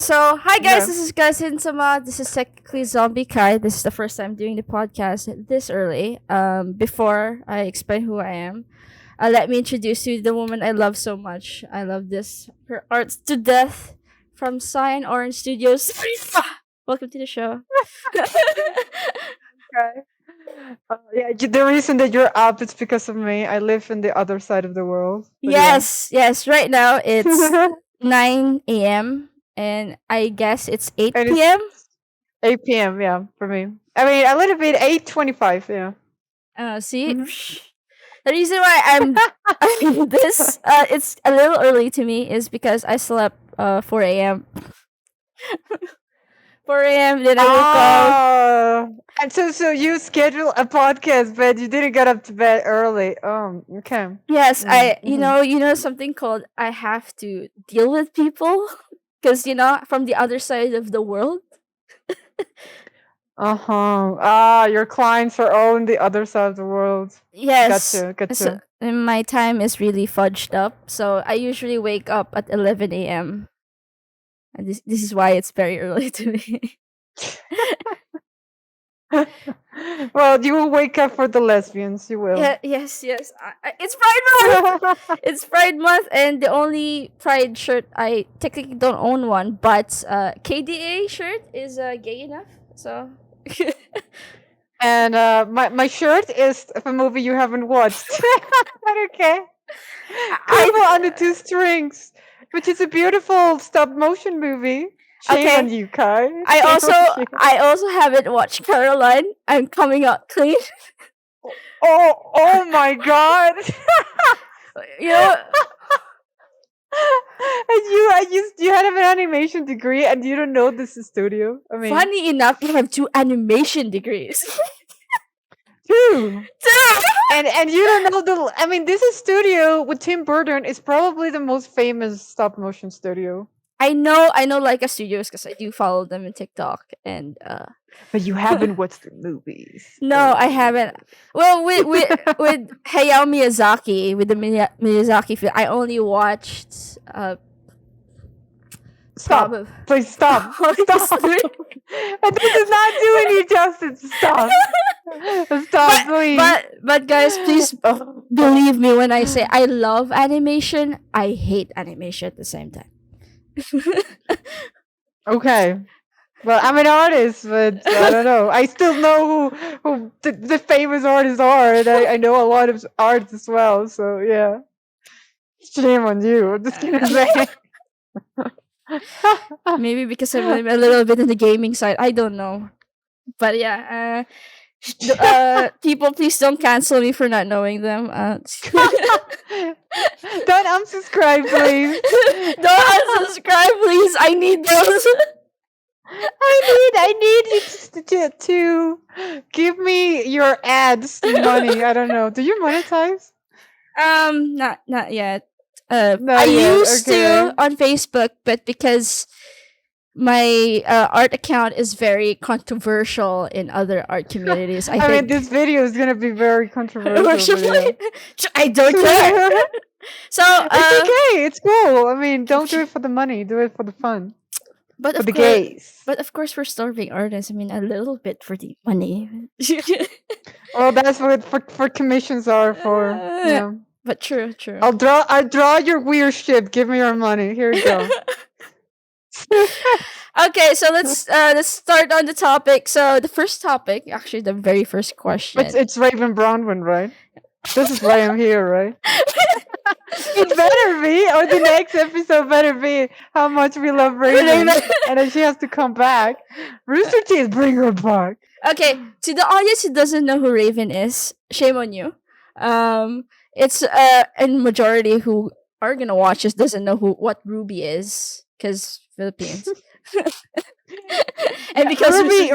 So hi guys, Okay. this is Kaizen Sama. This is technically Zombie Kai. This is the first time doing the podcast this early. Before I explain who I am, let me introduce you to the woman I love so much. I love her arts to death from Cyan ORange Studios. Welcome to the show. Okay. The reason that you're up is because of me. I live in the other side of the world. But yeah. Yes. Right now it's 9 a.m. and I guess it's eight And p.m. it's 8 p.m. Yeah, for me. I mean, a little bit 8:25. Yeah. See, Mhm. the reason why this it's a little early to me is because I slept 4 a.m. 4 a.m. Then I woke up. Oh, and so you schedule a podcast, but you didn't get up to bed early. Okay. Yes, Mm-hmm. you know something called I have to deal with people because from the other side of the world. Uh-huh. Ah, your clients are all on the other side of the world. Yes, Gotcha, so gotcha. and my time is really fudged up. So I usually wake up at 11 a.m. And this is why it's very early to me. Well, you will wake up for the lesbians. You will. Yeah, yes. It's Pride Month. It's Pride Month, and the only Pride shirt I technically don't own one, but KDA shirt is gay enough. So And my shirt is of a movie you haven't watched. But okay. Kubo on the I Two Strings, which is a beautiful stop motion movie. Shame on okay. you, Kai. I Shame also on you. I also haven't watched Caroline. I'm coming out clean. Oh my god. You know, And you had an animation degree and you don't know this is studio. I mean, funny enough, I have 2 animation degrees. two. Two. And you don't know the. I mean, this is studio with Tim Burton. Is probably the most famous stop motion studio. I know Leica Studios because I do follow them in TikTok and But you haven't watched the movies. no, I haven't. Oh. Well, with Hayao Miyazaki, with the Miyazaki film, I only watched Stop. probably. Please stop. Stop. And this is not doing you justice. Stop. Stop, please. But guys, please believe me when I say I love animation. I hate animation at the same time. Okay. Well, I'm an artist, but I don't know. I still know who the famous artists are, and I know a lot of arts as well. So yeah, shame on you. I'm just gonna say. Maybe because I'm a little bit in the gaming side. I don't know. But yeah, people, please don't cancel me for not knowing them. Don't unsubscribe, please. Don't unsubscribe, please. I need those. I need you to give me your ads money. I don't know. Do you monetize? Not yet. Not I yet. used Okay. to on Facebook, but because my art account is very controversial in other art communities, I I mean, think. this video is gonna be very controversial. But yeah. I don't care. So, It's okay. It's cool. I mean, don't do it for the money. Do it for the fun. but For of the course, gays. but of course, we're starving artists. I mean, a little bit for the money. Well, that's what for commissions are for. Yeah. But true. I'll draw your weird shit. Give me your money. Here you go. Okay, so let's start on the topic. So the first topic, actually, the very first question. It's Raven Bronwyn, right? This is why I'm here, right? It better be, or the next episode better be how much we love Raven, and then she has to come back. Rooster Teeth, bring her back. Okay, to the audience who doesn't know who Raven is, shame on you. It's and majority who are gonna watch this doesn't know what Ruby is because Philippines. And because Ruby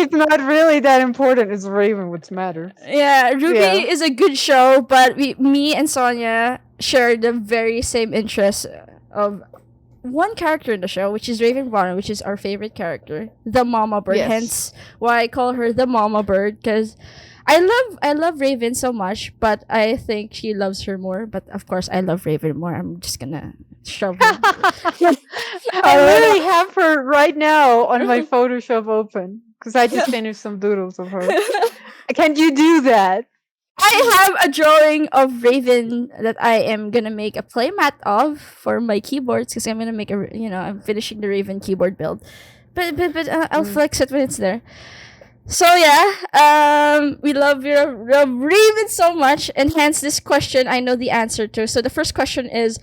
is not really that important. It's Raven which matters. yeah, Ruby Yeah. is a good show, but me and Sonya share the very same interest of one character in the show, which is Raven Bonner, which is our favorite character, the Mama Bird. Yes. Hence why I call her the Mama Bird, because I love Raven so much, but I think she loves her more. But of course, I love Raven more. I'm just gonna shovel. I literally have her right now on my Photoshop open because I just finished some doodles of her. Can you do that? I have a drawing of Raven that I am gonna make a playmat of for my keyboards because I'm gonna make I'm finishing the Raven keyboard build, but I'll flex it when it's there. So yeah, we love your Raven so much, and hence this question I know the answer to. So the first question is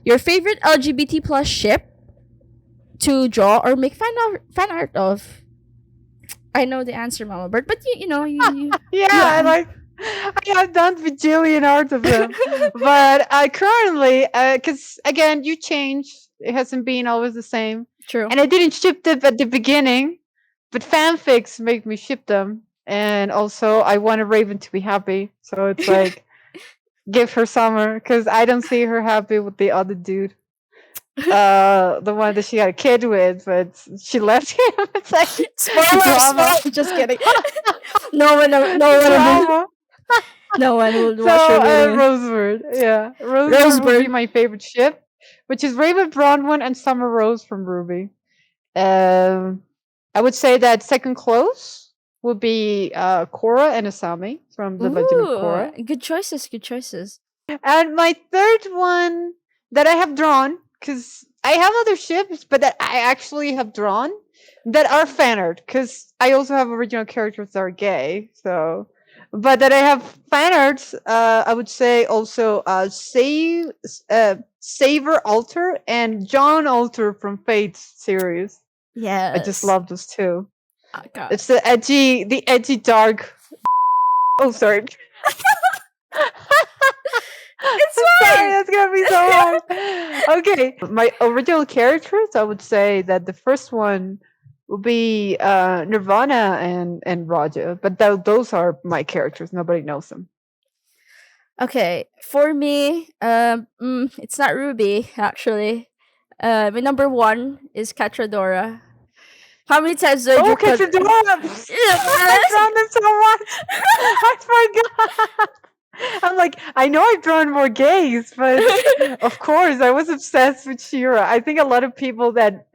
your favorite LGBT plus ship to draw or make fan art of. I know the answer, Mama Bird, but Yeah, I have done bajillion art of them, but currently, because again, you change. It hasn't been always the same. True. And I didn't ship them at the beginning, but fanfics make me ship them, and also I want a Raven to be happy, so it's like give her summer because I don't see her happy with the other dude. The one that she had a kid with, but she left him. It's like drama. Spoiler. Just kidding. no one will watch So your video. Rosebird, yeah, Rosebird would be my favorite ship, which is Raven Bronwyn and Summer Rose from Ruby. I would say that second close would be Korra and Asami from the Legend of Korra. Good choices. And my third one that I have drawn, because I have other ships, but that I actually have drawn that are fan art, because I also have original characters that are gay. So, but that I have fan arts, I would say also Saver Alter and John Alter from Fate series. Yeah, I just love those two. Oh, God. It's the edgy dark. Oh, sorry. It's sorry, that's gonna be so hard. Okay, my original characters, I would say that the first one would be Nirvana and Raja, but those are my characters. Nobody knows them. Okay, for me, it's not Ruby actually. My number one is Catradora. How many times did I draw Catradora? I drawn them so much. I forgot. I'm like, I know I've drawn more gays, but of course I was obsessed with Shira. I think a lot of people that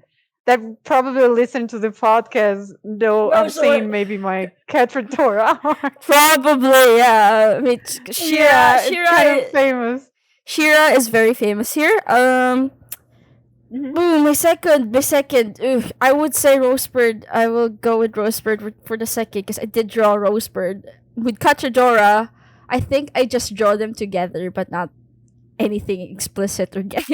probably listen to the podcast know I've seen maybe my Catradora art. Probably, yeah. I mean, Shira it's kind of famous. Shira is very famous here. Ooh, my second. I would say Rosebird. I will go with Rosebird for the second because I did draw Rosebird with Catradora. I think I just draw them together, but not anything explicit or gay.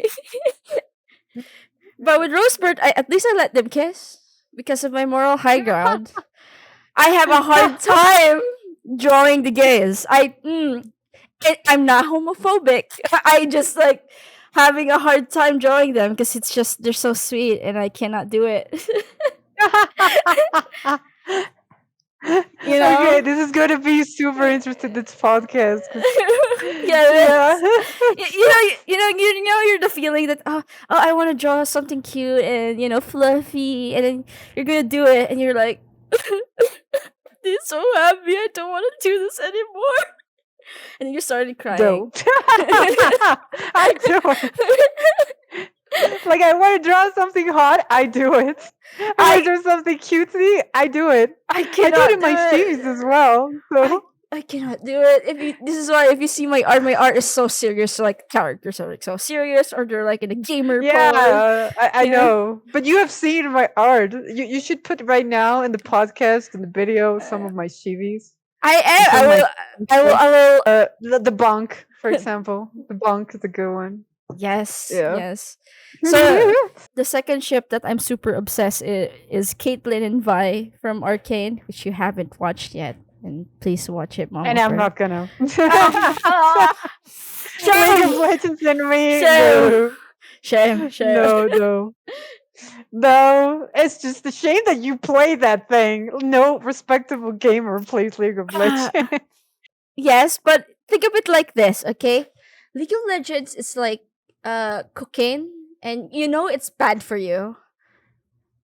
But with Rosebird, at least I let them kiss because of my moral high ground. I have a hard time drawing the gays. I'm not homophobic. I just like having a hard time drawing them because it's just they're so sweet and I cannot do it. Okay, this is going to be super interesting. This podcast. yeah. You're the feeling that I want to draw something cute and fluffy, and then you're gonna do it, and you're like, "This is so happy. I don't want to do this anymore." And then you started crying. Don't. I do it. Like I want to draw something hot, I do it. I do something cutesy, I do it. I do it in my series as well. So I cannot do it. This is why if you see my art is so serious. So like characters are like so serious, or they're like in a gamer. I know. But you have seen my art. You should put right now in the podcast in the video some of my chivis. I will. The bunk, for example. The bunk is a good one. Yes. So the second ship that I'm super obsessed is Caitlyn and Vi from Arcane, which you haven't watched yet, and please watch it, Mom. And I'm not gonna. League of Legends and me. Shame. No, it's just a shame that you play that thing. No respectable gamer plays League of Legends. Yes, but think of it like this, okay? League of Legends is like cocaine, and it's bad for you,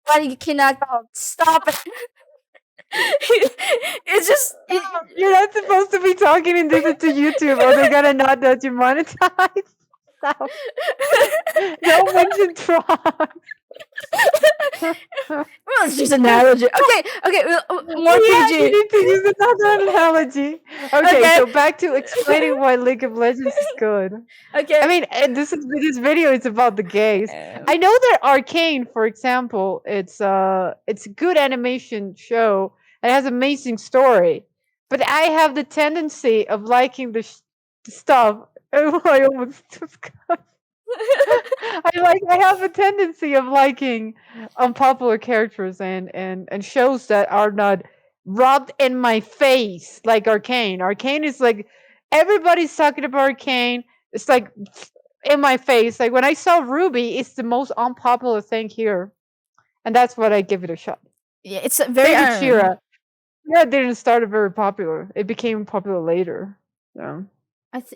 but you cannot stop it. It's just you're not supposed to be talking in this to YouTube, or they're gonna not let you monetize. out. Don't mention frogs. Well, it's just an analogy. Okay, more Yeah, you PG. need to use another analogy. Okay, Okay, so back to explaining why League of Legends is good. I okay. mean, this video is about the gays. I know that Arcane, for example, it's a good animation show and it has amazing story. But I have the tendency of liking the stuff. Oh, I almost just I have a tendency of liking unpopular characters and shows that are not rubbed in my face like Arcane. Arcane is like everybody's talking about Arcane. It's like in my face. Like when I saw Ruby, it's the most unpopular thing here, and that's what I give it a shot. Yeah, it's a very Same with Shira. Shira didn't start very popular. It became popular later. So.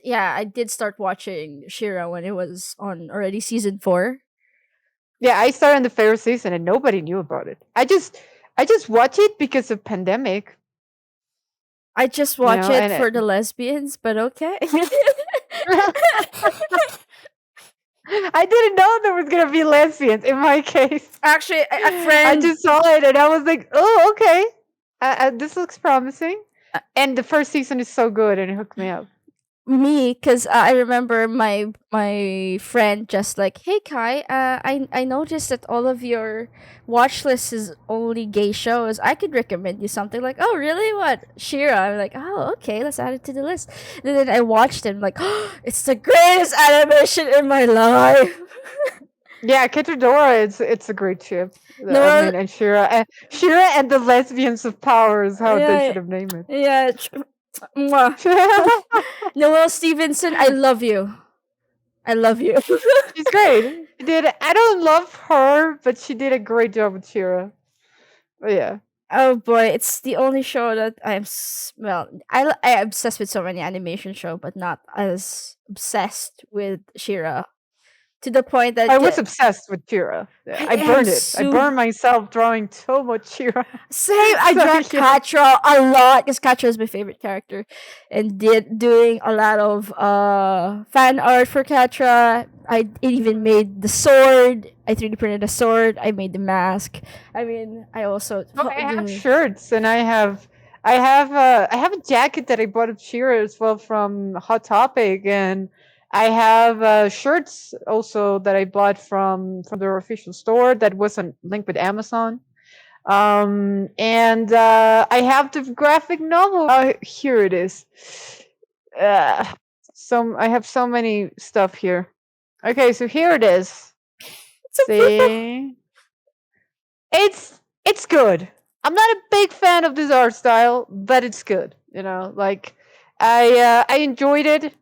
yeah, I did start watching Shira when it was on already season 4. Yeah, I started in the fair season and nobody knew about it. I just watch it because of pandemic. I just watch it for the lesbians, but okay. I didn't know there was gonna be lesbians in my case. Actually, a friend. I just saw it and I was like, "Oh, okay, this looks promising." And the first season is so good and it hooked me up. Me, because I remember my friend just like, hey Kai, I noticed that all of your watch list is only gay shows. I could recommend you something. Like, oh really, what, Shira? I'm like, oh okay, let's add it to the list. And then I watched it. I'm like, oh, it's the greatest animation in my life. Yeah, Kitadora, it's a great ship. No, I mean, and Shira and the lesbians of power is how Yeah, they should have named it. yeah. Noelle Stevenson, I love you. I love you. She's great. I don't love her, but she did a great job with Shira. But yeah. Oh boy, it's the only show that well, I obsessed with so many animation show, but not as obsessed with Shira. To the point that I was obsessed with Shira. Yeah, I burned it. I burned myself drawing so much Shira. Same. I draw Katra a lot because Katra is my favorite character, and doing a lot of fan art for Katra. I even made the sword. I 3D printed a sword. I made the mask. I mean, I also. I have shirts, and I have a jacket that I bought of Shira as well from Hot Topic, and I have shirts also that I bought from their official store that wasn't linked with Amazon. And I have the graphic novel. Here it is. I have so many stuff here. Okay, so here it is. See, it's good. I'm not a big fan of this art style, but it's good. You know, like I enjoyed it.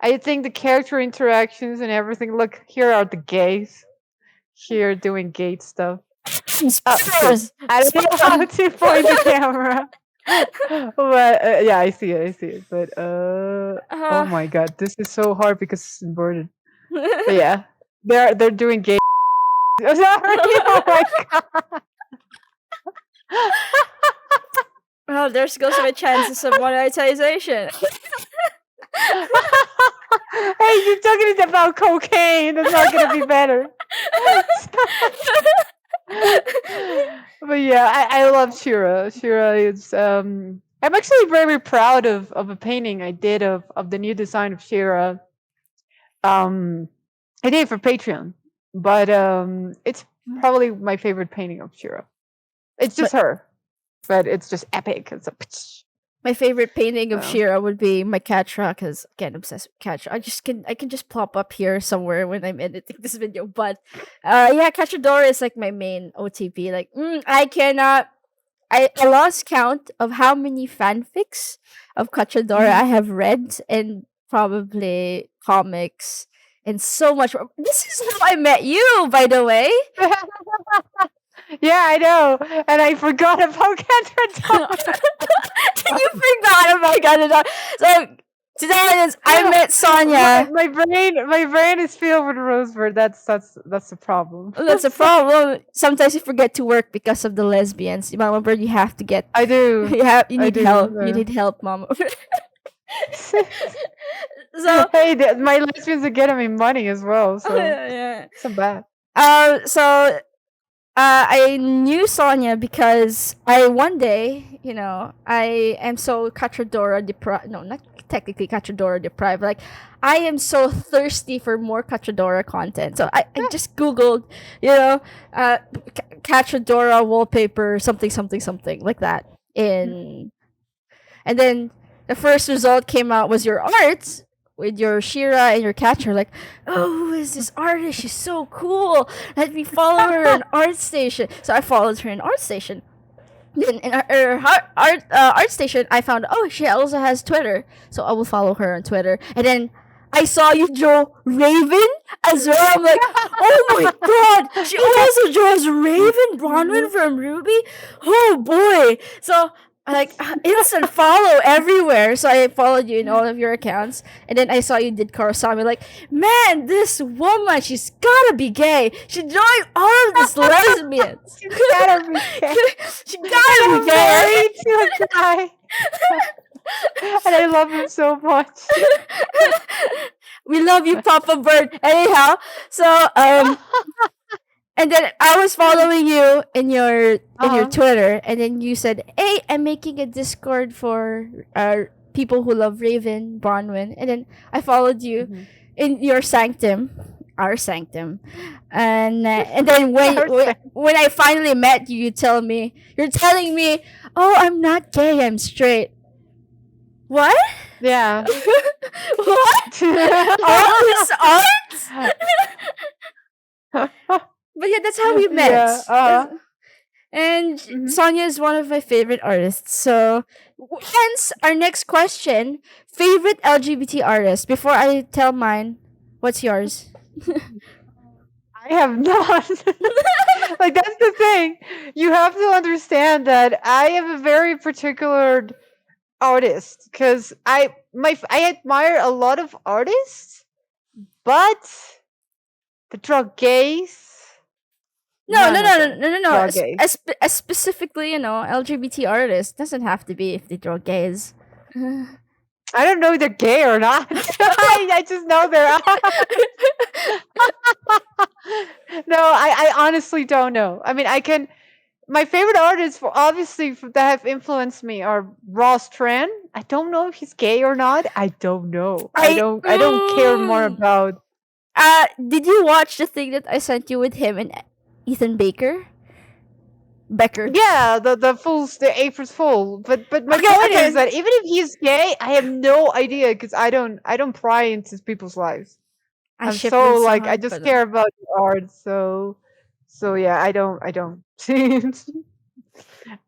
I think the character interactions and everything. Look, here are the gays. Here doing gay stuff. I don't know how to point the camera. But yeah, I see it. But oh my god, this is so hard because it's inverted. But yeah, they're doing gay. Sorry, oh my god. Oh, there goes my chances of monetization. Hey, you're talking about cocaine. That's not gonna be better. But yeah, I love Shira. Shira is I'm actually very proud of a painting I did of the new design of Shira. I did it for Patreon, but it's probably my favorite painting of Shira. It's just her, but it's just epic. It's a my favorite painting of Shira would be my Katra, because again, obsessed with Katra. I can just plop up here somewhere when I'm editing this video. But yeah, Kachadora is like my main OTP. Like I lost count of how many fanfics of Kachadora I have read, and probably comics and so much more. This is how I met you, by the way. Yeah, I know, and I forgot about Kachadora. You forgot about Kachadora. So today I met Sonya. My brain is filled with Rosebud. That's the problem. That's a problem. Sometimes you forget to work because of the lesbians. Mama Bird, you have to get. I do. You need help. You need help, Mama. So Hey, my lesbians are getting me money as well, so yeah. it's not bad. So I knew Sonya because I one day, I am so Cachadora deprived. No, not technically Cachadora deprived. Like, I am so thirsty for more Cachadora content. So I just Googled, Cachadora wallpaper, something, something, something like that. And then the first result came out was your art with your Shira and your catcher. Like, oh, who is this artist? She's so cool. Let me follow her in art station. So I followed her in art station. Then in her art station, I found, oh, she also has Twitter. So I will follow her on Twitter. And then I saw you draw Raven as well. I'm like, oh my god, she also draws Raven Bronwyn from Ruby. Oh boy. So like instant follow everywhere. So I followed you in all of your accounts, and then I saw you did Karasami. Like, man, this woman, she's gotta be gay. She's drawing all of these lesbians. She's gotta be gay. She gotta be gay. Married to a guy. And I love him so much. We love you, Papa Bird. Anyhow, so and then I was following you in your Twitter, and then you said, "Hey, I'm making a Discord for people who love Raven Bronwyn," and then I followed you in your sanctum, our sanctum, and then when I finally met you, you're telling me, "Oh, I'm not gay, I'm straight." What? Yeah. What? All this art? But yeah, that's how we met. Yeah, And Sonya is one of my favorite artists. So, hence our next question: favorite LGBT artist. Before I tell mine, what's yours? I have not. Like, that's the thing. You have to understand that I am a very particular artist because I admire a lot of artists, but the drug gays. No. Draw gays. As specifically, LGBT artists doesn't have to be if they draw gays. I don't know if they're gay or not. I just know they're. No, I honestly don't know. I mean, I can. My favorite artists, obviously, that have influenced me are Ross Tran. I don't know if he's gay or not. I don't know. I don't care more about. Did you watch the thing that I sent you with him and Ethan Becker? Yeah, the April's Fool. But my point is that even if he's gay, I have no idea because I don't pry into people's lives. I'm so like I just care about the art. So yeah, I don't.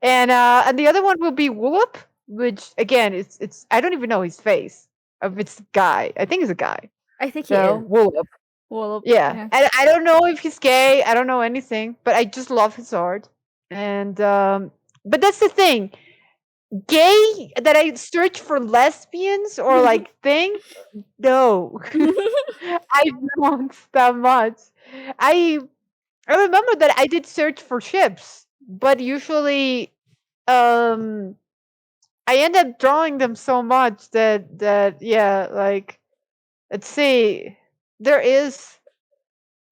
And the other one will be Whoop, which again it's I don't even know his face. If it's a guy, I think it's a guy. I think he is. Whoop. Yeah, and I don't know if he's gay. I don't know anything, but I just love his art. And but that's the thing. Gay that I search for lesbians or like thing. No, I don't that much. I remember that I did search for ships, but usually I end up drawing them so much that yeah, like let's see. There is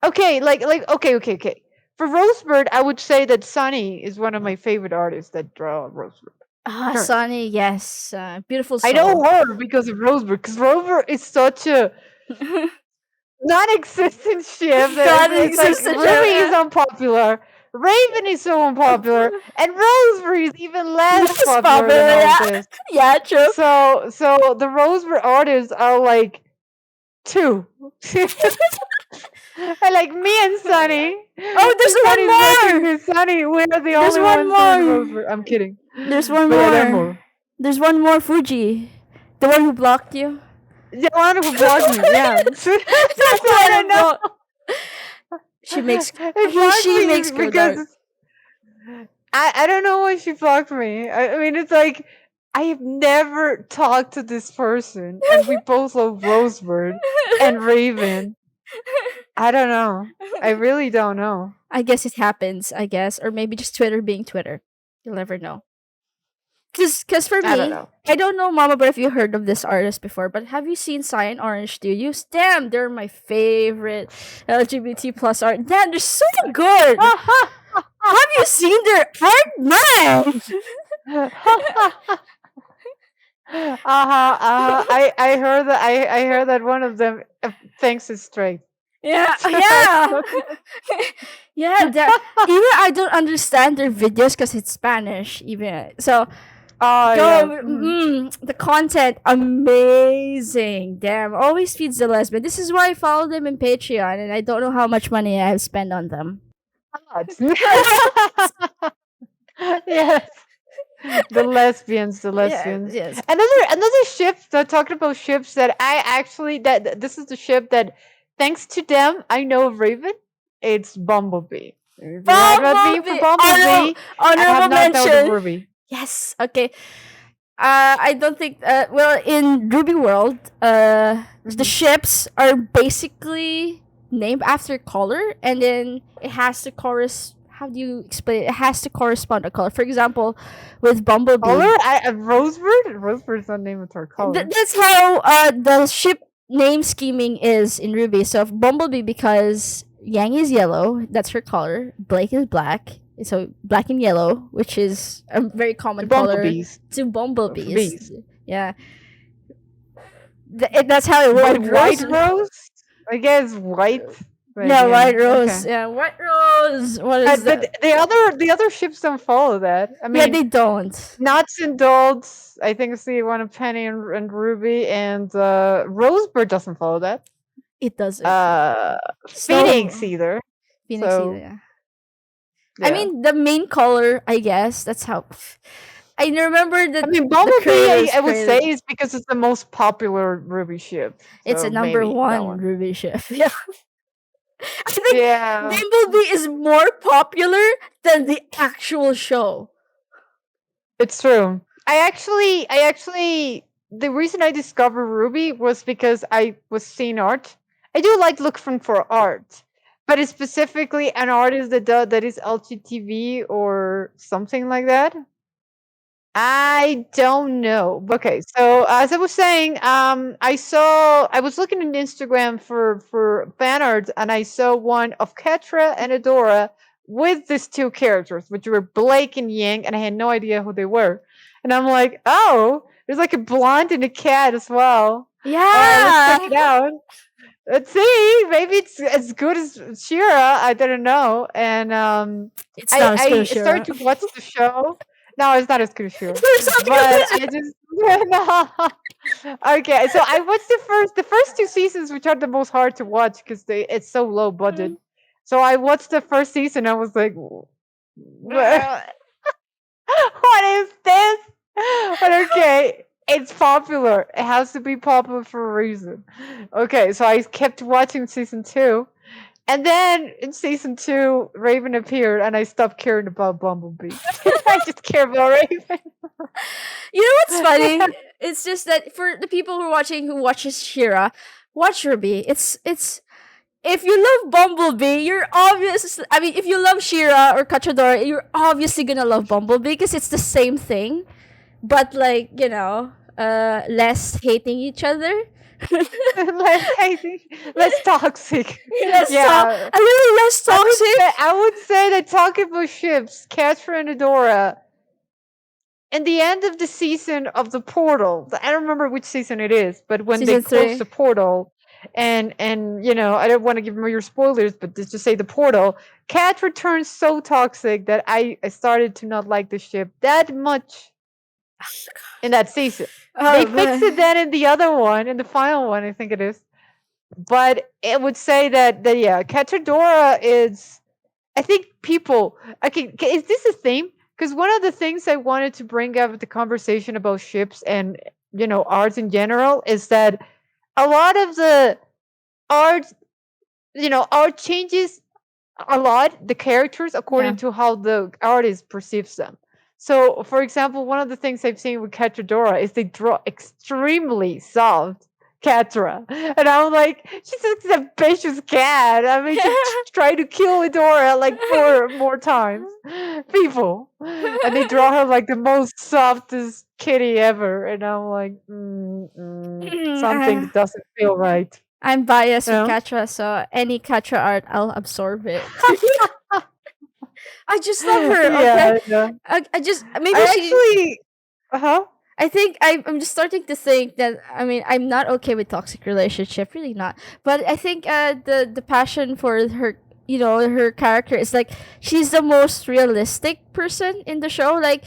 okay, okay. For Rosebird, I would say that Sunny is one of my favorite artists that draw Rosebird. Sunny, yes. Beautiful soul. I know her because of Rosebird, because Rosebird is such a non-existent ship. Non-existent Ruby ship, is unpopular. Raven is so unpopular, and Rosemary is even less popular than all this. Yeah, true. So the Rosebird artists are like two. I like me and Sunny. Oh, there's one more. Sunny, we're the only ones doing Rosebird. I'm kidding. There's one more. There's one more, Fuji. The one who blocked you. The one who blocked me. Yeah. That's what I know. She makes good because art. I don't know why she blocked me. I mean, it's like I have never talked to this person, and we both love Rosebird and Raven. I don't know. I really don't know. I guess it happens. Or maybe just Twitter being Twitter. You'll never know. Cause for I don't me, know. I don't know, Mama, but if you heard of this artist before, but have you seen Cyan ORange Studios? Damn, they're my favorite LGBT plus art. Damn, they're so good. Have you seen their art? Man! I heard that I heard that one of them thinks it's straight. Yeah, yeah. Yeah, even I don't understand their videos because it's Spanish. Even so, Oh yeah. the content amazing. Damn, always feeds the lesbian. This is why I follow them in Patreon, and I don't know how much money I have spent on them. Yes. The lesbians. Yes. Another ship that talking about ships that I actually this is the ship that thanks to them I know of Raven. It's Bumblebee. If you had not been for Bumblebee. Bumblebee, I have Honorable not known of mention. Ruby. Yes. Okay. I don't think. Well, in Ruby World, the ships are basically named after color, and then it has to correspond. How do you explain it? It has to correspond to color. For example, with Bumblebee, Color? Rosebird? Rosebird's not named with her color. that's how the ship name scheming is in Ruby. So if Bumblebee, because Yang is yellow, that's her color. Blake is black, so black and yellow, which is a very common color Bumblebees. to bumblebees. Bees. Yeah, that's how it But works. white rose? I guess white. But Yeah, white rose. okay. Yeah, white rose. What is that? But the other ships don't follow that. I mean, Yeah, they don't. Nuts and Dolts, I think it's the one of Penny and Ruby, and Rosebird doesn't follow that. It doesn't. Phoenix either. Phoenix So, either. Yeah. Yeah. I mean, the main color, I guess. That's how. I remember that. I mean, Bumblebee, I would say, is because it's the most popular Ruby ship. It's So a number maybe that one Ruby ship. Yeah. I think Yeah. Bumblebee is more popular than the actual show. It's true. I actually, the reason I discovered Ruby was because I was seeing art. I do like looking for art, but it's specifically an artist that is LGTV or something like that. I don't know. Okay, so as I was saying, I was looking on Instagram for fan art, and I saw one of Ketra and Adora with these two characters, which were Blake and Yang, and I had no idea who they were. And I'm like, oh, there's like a blonde and a cat as well. Yeah. Let's check it out. Let's see. Maybe it's as good as Shira. I don't know. And It's not as good I as Shira. started to watch the show. No, it's not as good as Shira. But I just no. Okay, so I watched the first two seasons, which are the most hard to watch because it's so low budget. So I watched the first season. I was like, what is this? But okay, it's popular. It has to be popular for a reason. Okay, so I kept watching season 2. And then in season 2, Raven appeared, and I stopped caring about Bumblebee. I just care about Raven. You know what's funny? It's just that for the people who watches Shira, watch Ruby. It's if you love Bumblebee, you're obvious. I mean, if you love Shira or Cachadora, you're obviously gonna love Bumblebee because it's the same thing, but like less hating each other. less toxic. A little less toxic. I would say that talking about ships, Catra and Adora, in the end of the season of the portal, I don't remember which season it is, but when Season they close 3. the portal, and I don't want to give more spoilers, but just to say the portal, Catra turns so toxic that I started to not like the ship that much in that season. They fixed it then in the other one, in the final one, I think it is. But it would say that yeah, Cachadora is. I think people. Okay, is this a theme? Because one of the things I wanted to bring up with the conversation about ships and arts in general is that a lot of the art, art changes a lot the characters according to how the artist perceives them. So, for example, one of the things I've seen with Cachadora is they draw extremely soft Catra. And I'm like, she's such a vicious cat. I mean, she tried to kill Idora like 4 more times. People. And they draw her like the most softest kitty ever. And I'm like, something Uh, doesn't feel right. I'm biased with You Katra, so any Katra art, I'll absorb it. I just love her. Okay, yeah, yeah. I just maybe I she. actually, uh-huh. I think I'm just starting to think that I mean I'm not okay with toxic relationship, really not. But I think the passion for her, her character is like she's the most realistic person in the show. Like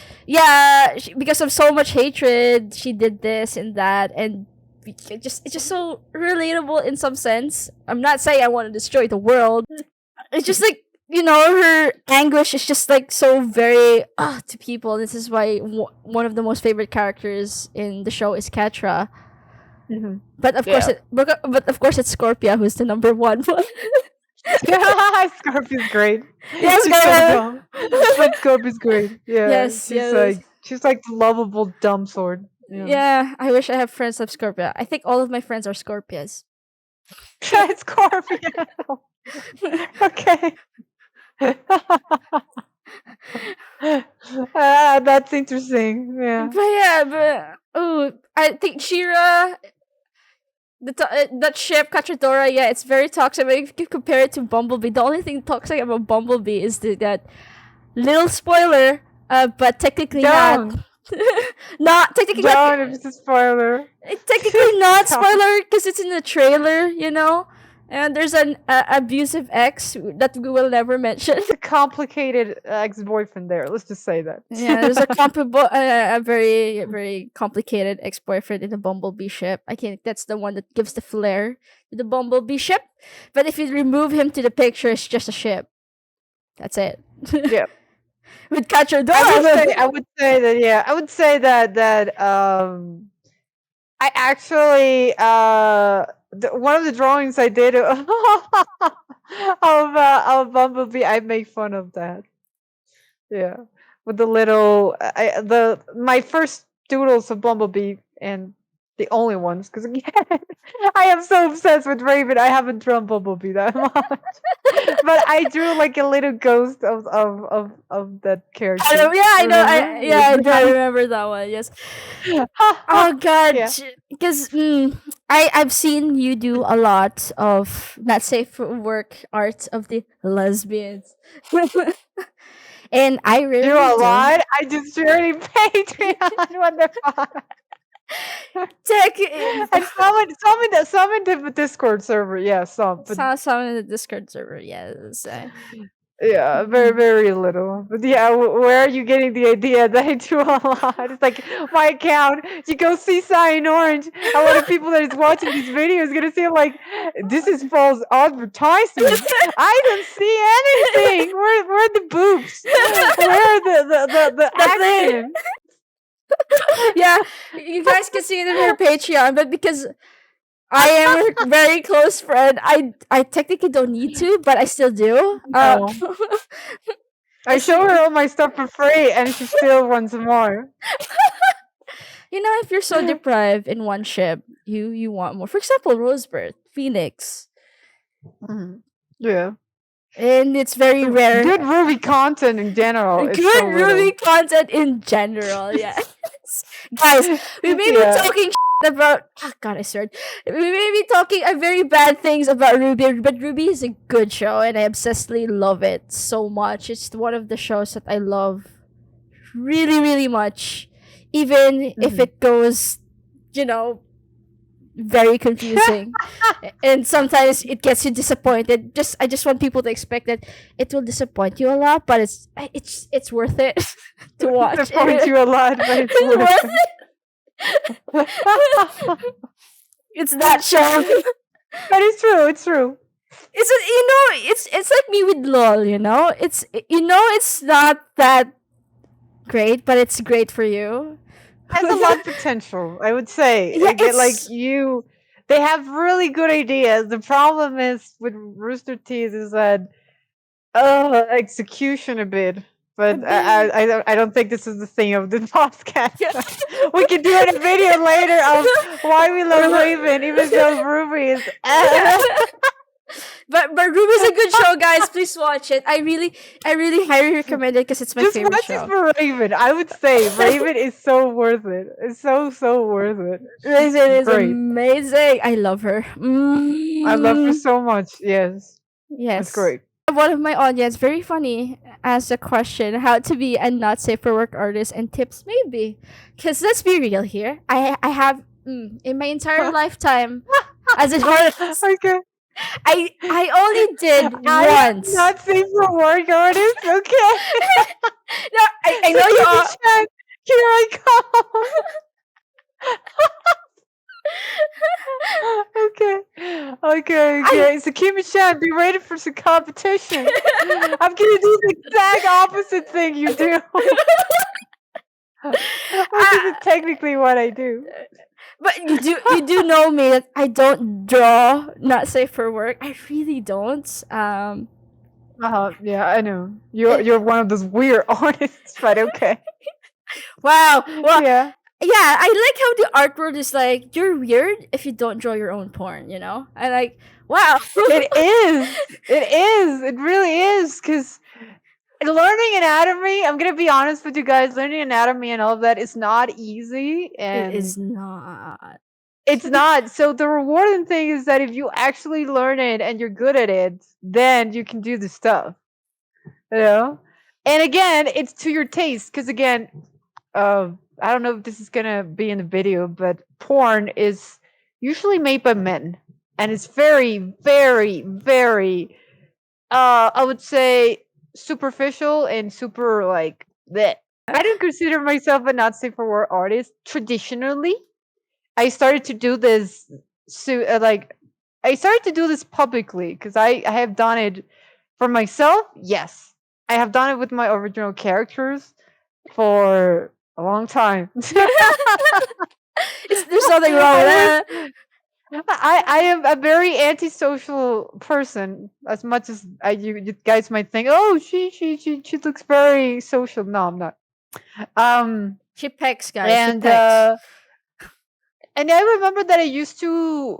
because of so much hatred, she did this and that, and it's just so relatable in some sense. I'm not saying I want to destroy the world. It's just like her anguish is just like so very to people. This is why one of the most favorite characters in the show is Katra. Mhm. But of course, Yeah. but of course, it's Scorpia who's the number one. Scorpio's great. Yes, She's so dumb. But Scorpio's great. Yeah. yes, yes. She's like the lovable dumb sword. Yeah. Yeah, I wish I have friends of Scorpia. I think all of my friends are Scorpias. It's Scorpio. Okay. That's interesting. Yeah. But yeah, I think Shira, that ship Cachadora, yeah, it's very toxic. But if you compare it to Bumblebee, the only thing toxic about Bumblebee is that little spoiler, but technically not. Don't. Not technically Don't if it's a spoiler. technically not Don't. spoiler because it's in the trailer, and there's an abusive ex that we will never mention. It's a complicated ex-boyfriend there. Let's just say that. Yeah, there's a very very complicated ex-boyfriend in the Bumblebee ship. I think that's the one that gives the flair to the Bumblebee ship. But if you remove him to the picture, it's just a ship. That's it. Yeah. With Cachadora. I would say that yeah. I would say that I actually one of the drawings I did of Bumblebee, I make fun of that. Yeah, with the little my first doodles of Bumblebee and the only ones because again I am so obsessed with Raven. I haven't drawn Bumblebee that much, but I drew like a little ghost of that character. I know. Remember? I remember that one. Yes. Oh God, Yeah. because I've seen you do a lot of not safe for work art of the lesbians, and I really Do a do. lot. I just journey Patreon. What the fuck? Tech, And some in the Discord server. Yeah, some. But some in the Discord server. Yes. yeah, very, very little. But yeah, where are you getting the idea that I do a lot? It's like my account. You go see Cyan ORange, and one of the people that is watching this video is gonna say like, "This is false advertisement." I don't see anything. Where are the boobs? Where are the action? Yeah, you guys can see it in her Patreon, but because I am her very close friend, I technically don't need to, but I still do. No. I show her all my stuff for free, and she still wants more. If you're so deprived in one ship, you want more. For example, Rosebird, Phoenix, Yeah. and it's very rare. Good Ruby content in general. It's Good so little. Ruby content in general. Yes, guys, we may be Yeah. talking about. Oh God, I swear. We may be talking very bad things about Ruby, but Ruby is a good show, and I obsessively love it so much. It's one of the shows that I love really, really much, even if it goes, very confusing, and sometimes it gets you disappointed. I just want people to expect that it will disappoint you a lot, but it's worth it to watch. Disappoint you a lot, but it's It's worth worth it. It's that show. But it's true. It's true. It's like me with LOL. It's not that great, but it's great for you. Has a lot of potential, I would say. Yeah, They have really good ideas. The problem is with Rooster Teeth is that execution a bit. But I don't think this is the thing of the podcast. We can do a video later of why we love Raven, even though Ruby is. But Ruby's a good show, guys. Please watch it. I really highly recommend it because it's my Just favorite watch show. it for Raven. I would say Raven is so worth it. It's so worth it. Raven is great. amazing. I love her. I love her so much. Yes, Yes. it's great. One of my audience, very funny, asked a question: how to be a not safe for work artist and tips, maybe. Because let's be real here. I have in my entire lifetime as an artist, Okay. I only did I once. am not safe for work artist. Okay. No, I know you all. Sakimi-chan, here I come. Okay. Sakimi-chan, be ready for some competition. I'm gonna do the exact opposite thing you do. Which is technically what I do. But you do know me that I don't draw not safe for work. I really don't. Yeah, I know. You're one of those weird artists, but okay. Wow. Well, Yeah. yeah, I like how the art world is like, you're weird if you don't draw your own porn, you know? I like, wow. It is. It really is. Because learning anatomy, I'm going to be honest with you guys, learning anatomy and all of that is not easy. And It is not. it's not. So the rewarding thing is that if you actually learn it and you're good at it, then you can do the stuff. You know? And again, it's to your taste. Because again, I don't know if this is gonna be in the video, but porn is usually made by men, and it's very, very, very, I would say, superficial and super like that. I don't consider myself a not safe for work artist. Traditionally, I started to do this, I started to do this publicly because I have done it for myself. Yes, I have done it with my original characters for a long time. There's nothing wrong with that. I am a very antisocial person. As much as you guys might think, oh, she looks very social. No, I'm not. She pecks, guys. And she pecks. And I remember that I used to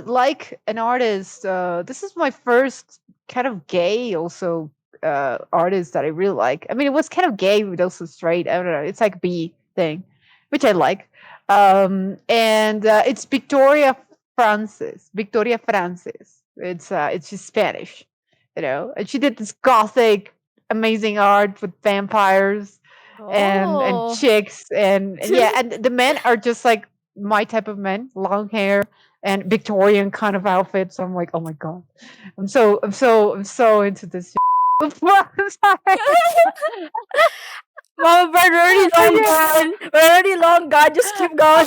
like an artist. This is my first kind of gay also artist that I really like. I mean, it was kind of gay but also straight. I don't know. It's like B thing, which I like. And it's Victoria Francis. Victoria Francis. It's just Spanish, you know. And she did this gothic, amazing art with vampires and chicks and yeah, and the men are just like my type of men, long hair and Victorian kind of outfits. So I'm like, oh my god, I'm so into this. I'm sorry. Mama Bird, we're already long gone. We're already long gone. Just keep going.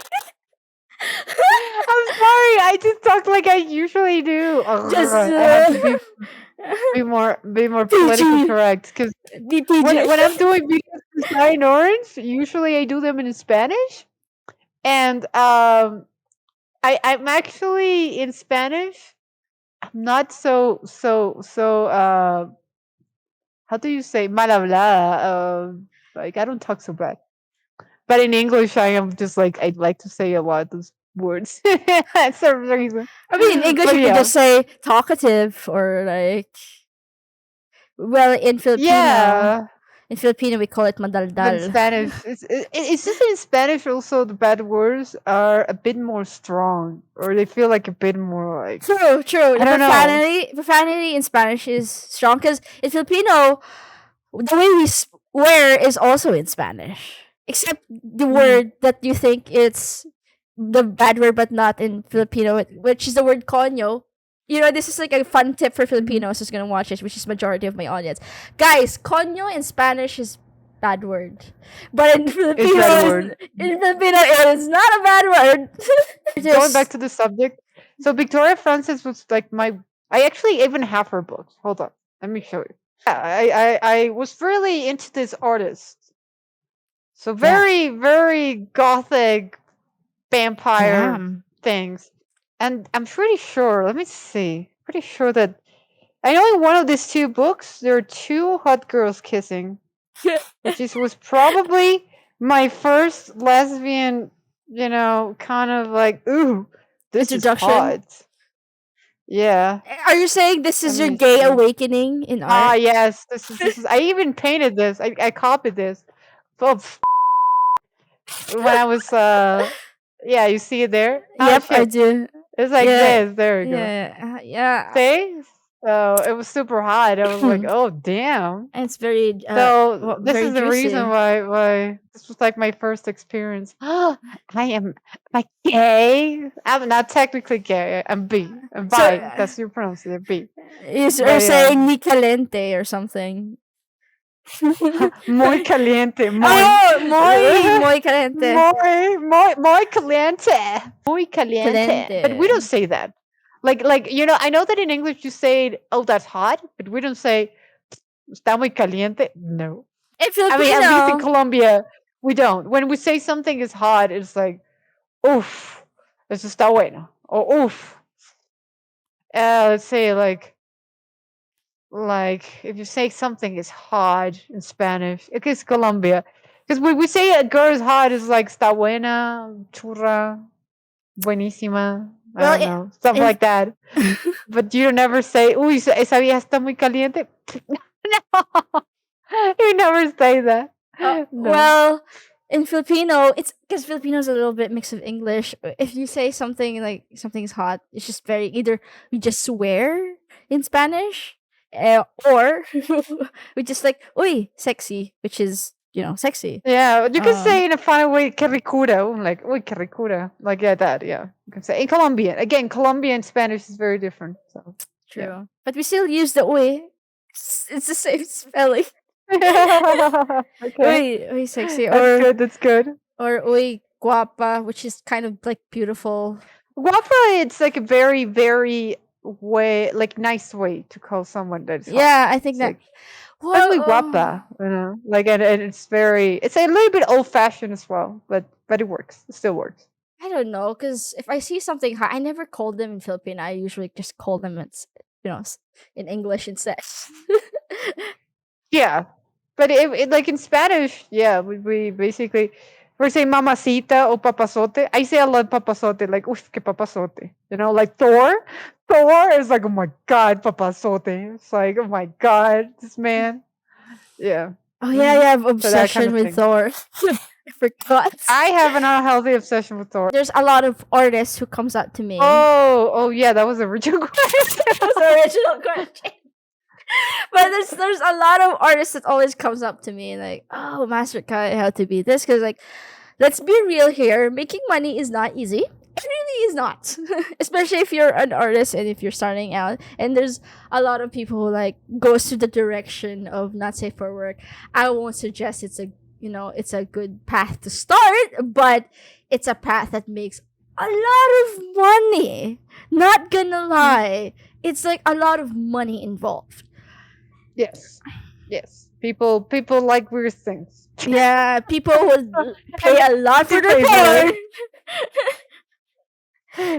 I'm sorry. I just talk like I usually do. Just I have to be more politically correct because when I'm doing videos for Cyan ORange, usually I do them in Spanish, and I'm actually in Spanish. I'm not so how do you say mal hablada? Like I don't talk so bad. But in English, I am just like I like to say a lot of those words. That's the reason. I mean, in English, But you yeah. can just say talkative or like. Well, in Filipino, Yeah, we call it but in madaldal. Spanish, it's just in Spanish also the bad words are a bit more strong, or they feel like a bit more like. True. The I don't know. profanity in Spanish is strong because in Filipino, the way we swear is also in Spanish, except the word that you think it's the bad word, but not in Filipino, which is the word coño. You know, this is like a fun tip for Filipinos who's gonna watch it, which is majority of my audience. Guys, coño in Spanish is bad word, but in Filipino, bad word. It's not a bad word. Going back to the subject, so Victoria Francis was like I actually even have her books. Hold on, let me show you. Yeah, I was really into this artist. So very gothic vampire things. And I'm pretty sure, let me see. Pretty sure that I know in one of these two books there are two hot girls kissing. which was probably my first lesbian, kind of like, ooh, this is Introduction. hot. Yeah. Are you saying this Let is your me gay see. awakening in Ah, art? yes. This is. I even painted this. I copied this. Oh, when I was yeah, you see it there? Oh Yep, I shit. do. It's like Yeah, this. There we go. yeah. See? So it was super hot. I was like, oh damn. And it's very So this very is the reason juicy. why this was like my first experience. I am gay. I'm not technically gay. I'm bi. I'm So bi. That's your pronunciation, bi. you're But yeah. saying mi caliente or something. Muy caliente. Muy. Oh, muy caliente. Muy caliente. Muy caliente. But we don't Caliente. say that. Like I know that in English you say, oh, that's hot, but we don't say está muy caliente. No. In I mean, at least in Filipino, Colombia, we don't. When we say something is hot, it's like, oof, eso está bueno. Or oof. Let's say like if you say something is hot in Spanish, it is Colombia. Because we say a girl is hot is like está buena, churra, buenísima. I well, don't know, stuff in, like that. But you never say, uy, esa vieja está muy caliente. No, you never say that. No. well, in Filipino, it's because Filipino's a little bit mix of English. If you say something like something's hot, it's just very either we just swear in Spanish, or we just like uy sexy, which is sexy. Yeah, you can say in a funny way, que ricura, like, uy, que ricura. Like, yeah, that, yeah. You can say in Colombian. Again, Colombian Spanish is very different. So, True, yeah. but we still use the uy. It's the same spelling. Okay. Uy sexy, That's good. That's good. or uy guapa, which is kind of like beautiful. Guapa, it's like a very, very way, like nice way to call someone that is hot. Yeah, I think It's that. like, that's muy Well, guapa, Like, and it's a little bit old fashioned as well, but it works. It still works. I don't know, because if I see something hot, I never call them in Philippine. I usually just call them in English instead. Yeah, but it like in Spanish, yeah, we basically we say mamacita or papazote. I say a lot papazote, like uf, que papazote. Like Thor. Thor is like, oh my god, papazote. It's like, oh my god, this man. Yeah. Oh yeah, I have So that kind obsession of with thing. Thor. I forgot. I have an unhealthy obsession with Thor. There's a lot of artists who comes up to me. Oh yeah, that was the original question. That was the original question. But there's a lot of artists that always comes up to me like, oh, Master Kai, how to be this? Because like, let's be real here. Making money is not easy. It really is not, especially if you're an artist and if you're starting out. And there's a lot of people who like goes to the direction of not safe for work. I won't suggest it's a good path to start, but it's a path that makes a lot of money. Not gonna lie, it's like a lot of money involved. Yes. People like weird things. Yeah, people would pay a lot for their Pay for porn.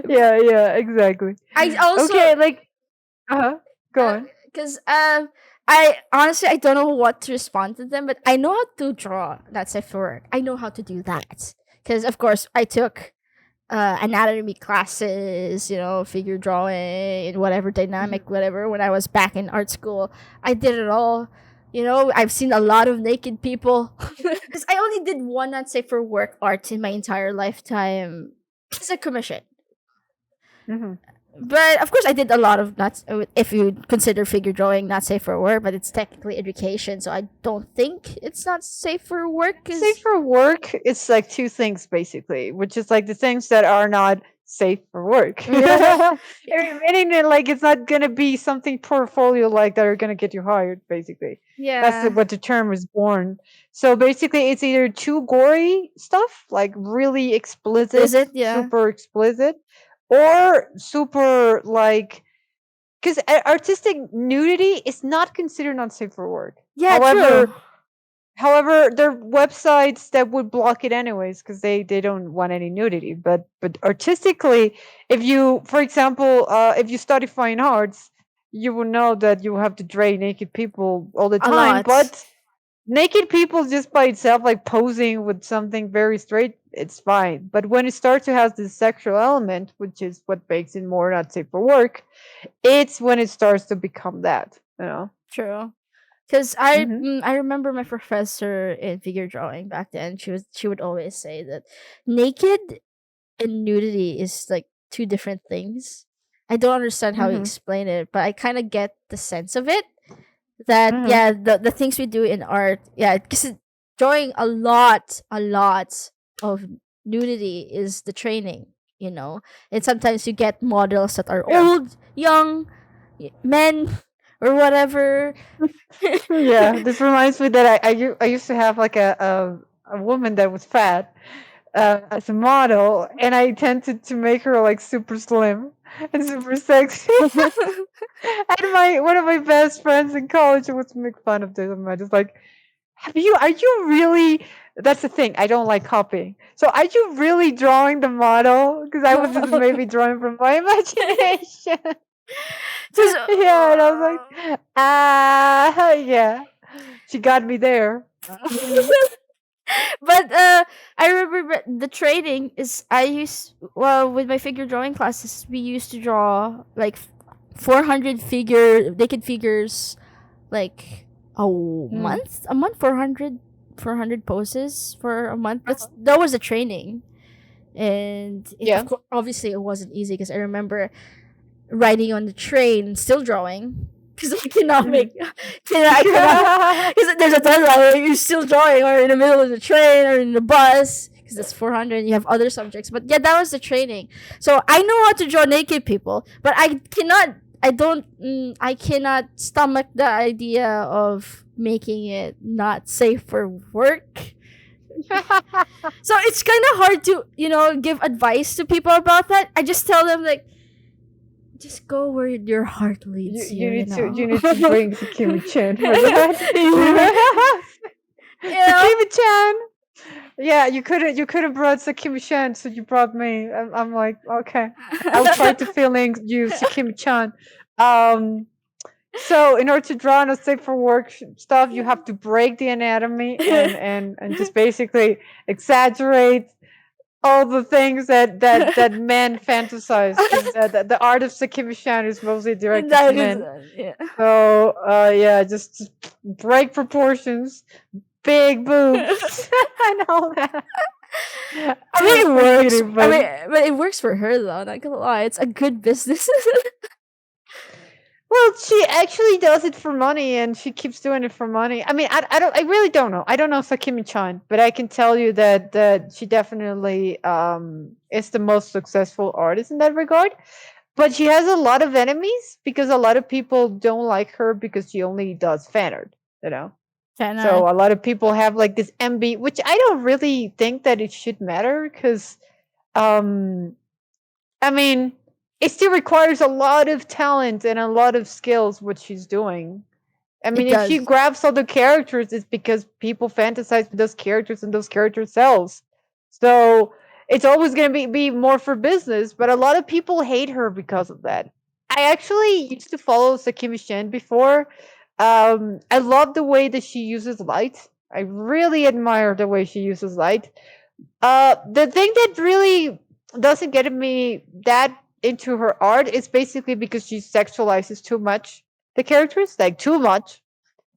Yeah, exactly. I also Okay, like, go on. because I honestly I don't know what to respond to them, but I know how to draw. That's it for work. I know how to do that because of course I took anatomy classes, figure drawing and whatever dynamic, whatever. When I was back in art school, I did it all. I've seen a lot of naked people. Because I only did one not safe for work art in my entire lifetime. It's a commission. Mhm. But of course, I did a lot of not. If you consider figure drawing not safe for work, but it's technically education, so I don't think it's not safe for work. Safe for work, it's like two things basically, which is like the things that are not safe for work. Yeah. Meaning that like it's not gonna be something portfolio like that are gonna get you hired, basically. That's Yeah. what the term is born. So basically, it's either too gory stuff, like really explicit, Is it? Yeah. super explicit, or super like because artistic nudity is not considered not safe for work. Yeah. However, True. However, there are websites that would block it anyways because they don't want any nudity. But artistically, if you, for example, if you study fine arts, you will know that you have to draw naked people all the A time. lot. naked people just by itself, like posing with something very straight, it's fine. But when it starts to have this sexual element, which is what makes it more not safe for work, it's when it starts to become that, you know. True. Because Mm-hmm. I remember my professor in figure drawing back then. She would always say that naked and nudity is like two different things. I don't understand how he Mm-hmm. explained it, but I kind of get the sense of it. That Mm-hmm. yeah, the things we do in art, yeah, because drawing a lot of nudity is the training. You know, and sometimes you get models that are Yeah. old, young, men, or whatever. Yeah. This reminds me that I used to have like a woman that was fat, as a model, and I tended to make her like super slim and super sexy. And my one of my best friends in college would make fun of this. And I just like, are you really? That's the thing. I don't like copying. So are you really drawing the model? Because I was just maybe drawing from my imagination. Just, Yeah, and I was like, yeah, she got me there. Mhm. but I remember the training is I used well with my figure drawing classes we used to draw like 400 naked figures like Mm. a month 400 poses for a month. That was the training, and it of Yeah. course obviously it wasn't easy because I remember riding on the train still drawing because I cannot Mhm. make I cannot because there's a time where you're still drawing or in the middle of the train or in the bus because that's 400 and you have other subjects, but yeah, that was the training. So I know how to draw naked people, but I cannot stomach the idea of making it not safe for work. So it's kind of hard to give advice to people about that. I just tell them like just go where your heart leads you, you You know. need to bring Sakimi-chan for that. You know? Sakimi-chan. Yeah, you could have brought Sakimi-chan, so you brought me. I'm like, okay, I'll try to fill in you, Sakimi-chan. Um, so in order to draw on a safe for work stuff, you have to break the anatomy and just basically exaggerate all the things that men fantasize, because the art of Sakimi-chan is mostly directed to That is, men. yeah. So yeah, just break proportions, big boobs, and all that. I mean, it I'm works. kidding, I but mean, but it works for her though. Not gonna lie, it's a good business. well, she actually does it for money, and she keeps doing it for money. I mean, I really don't know. I don't know Sakimi-chan, but I can tell you that she definitely is the most successful artist in that regard. But she has a lot of enemies because a lot of people don't like her because she only does fan art, you know. Fan art. So a lot of people have like this MB, which I don't really think that it should matter because, um, I mean, it still requires a lot of talent and a lot of skills what she's doing. I It mean, if she does. grabs other characters, it's because people fantasize with those characters and those characters sells. So it's always going to be more for business, but a lot of people hate her because of that. I actually used to follow Sakimi Shen before. I love the way that she uses light. I really admire the way she uses light. The thing that really doesn't get me that into her art is basically because she sexualizes too much the characters, like too much.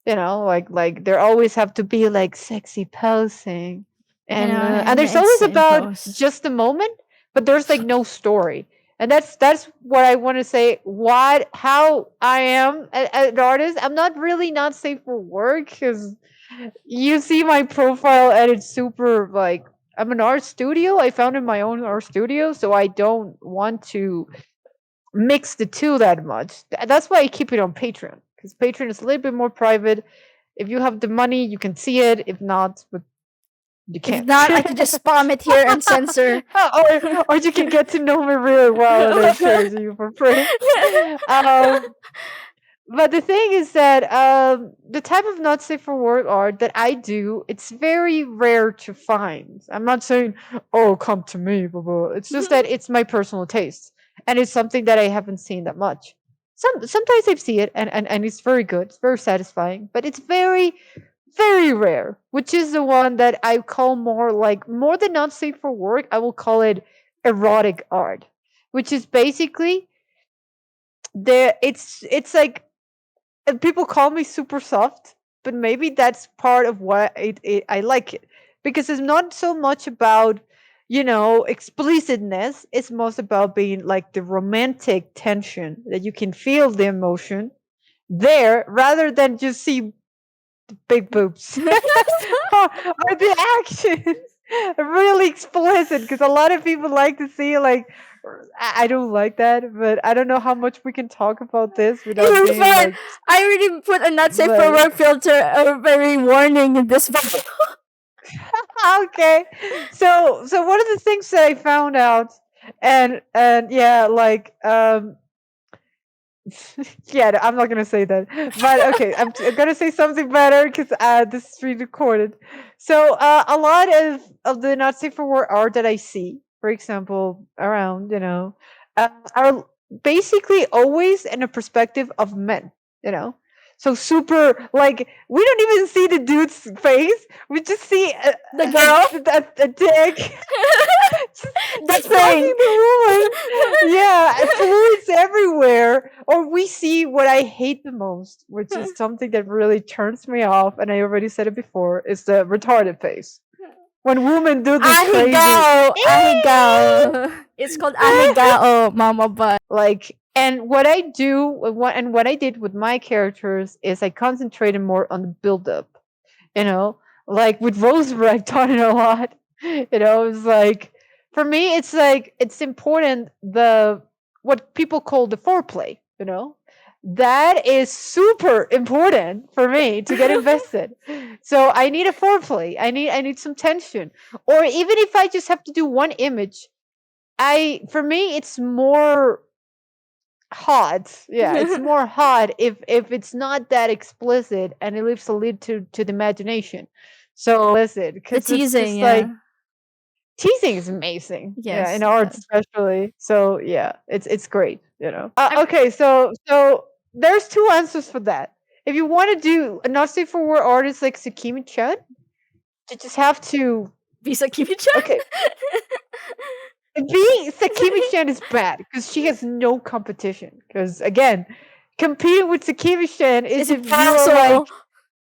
You know, like there always have to be like sexy posing, and And there's the always same about post. just a moment, but there's like no story. And that's what I want to say. What how I am an artist. I'm not really not safe for work because you see my profile and it's super like I'm an art studio. I founded my own art studio, so I don't want to mix the two that much. That's why I keep it on Patreon because Patreon is a little bit more private. If you have the money, you can see it. If not, but you If can't. not, I could just spam it here and censor. Or you can get to know me really well and then share it to you for free. Um, but the thing is that the type of not safe for work art that I do, it's very rare to find. I'm not saying, oh, come to me, blah, blah. It's just that it's my personal taste, and it's something that I haven't seen that much. Sometimes I see it, and it's very good. It's very satisfying, but it's very very rare, which is the one that I call more than not safe for work. I will call it erotic art, which is basically there. It's like people call me super soft, but maybe that's part of why I like it, because it's not so much about explicitness. It's most about being like the romantic tension that you can feel the emotion there rather than just see big boobs. Are the actions really explicit? Because a lot of people like to see like I don't like that, but I don't know how much we can talk about this without You're being fine. like I already put a not safe for like work filter, a very warning in this video. okay. So one of the things that I found out, and yeah, like yeah, I'm not gonna say that, but okay, I'm gonna say something better because this is pre-recorded. So a lot of the not safe for work art that I see, for example, around are basically always in a perspective of men. You know, so super like we don't even see the dude's face; we just see The girl, a dick. the Just fucking thing. the woman. Yeah, fluids everywhere. Or we see what I hate the most, which is something that really turns me off, and I already said it before, is the retarded face. When women do this crazy Ahigao, ahigao. It's called ahigao, mama butt. like, and what I do what I did with my characters is I concentrated more on the build up. You know, like with Rosemary, I've done it a lot. It's like for me, it's like it's important what people call the foreplay. That is super important for me to get invested. So I need a foreplay. I need some tension, or even if I just have to do one image, for me it's more hot. Yeah, it's more hot if it's not that explicit and it leaves a lead to the imagination. So listen, The because it's teasing, just like yeah. teasing is amazing. Yeah, Yes, in art yes. especially. So yeah, it's great. I'm, Okay, so there's two answers for that. If you want to do a not safe for work artist like Sakimi-chan, you just have to. Visa Kimi-chan? Okay, being Sakimi-chan is bad because she has no competition. Because again, competing with Sakimi-chan is It's if you are like, impossible.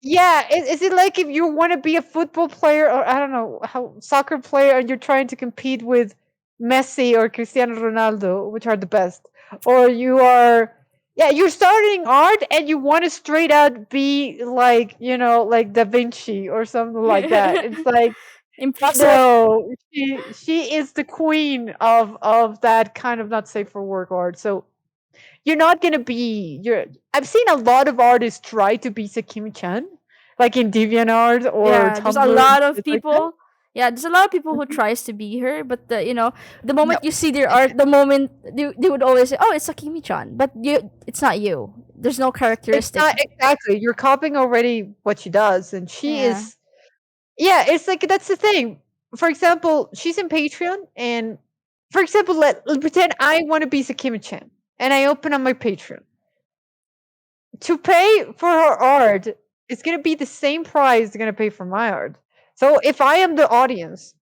yeah, is it like if you want to be a football player or I don't know how soccer player and you're trying to compete with Messi or Cristiano Ronaldo, which are the best, or you are, yeah, you're starting art and you want to straight out be like like Da Vinci or something like that. It's like Impossible. no, she is the queen of that kind of not safe for work art. So you're not gonna be you're I've seen a lot of artists try to be Sakimi-chan, like in DeviantArt or Yeah, there's a Tumblr and lot of shit like that. people. Yeah, there's a lot of people who Mhm. tries to be her, but the No, moment you see their art, the moment they would always say, "Oh, it's Sakimi-chan," but it's not you. There's no it's characteristic. not exactly. You're copying already what she does, and she Yeah. is. Yeah, it's like that's the thing. For example, she's in Patreon, and for example, let's pretend I want to be Sakimi-chan, and I open up my Patreon. To pay for her art, it's gonna be the same price they're gonna pay for my art. So if I am the audience,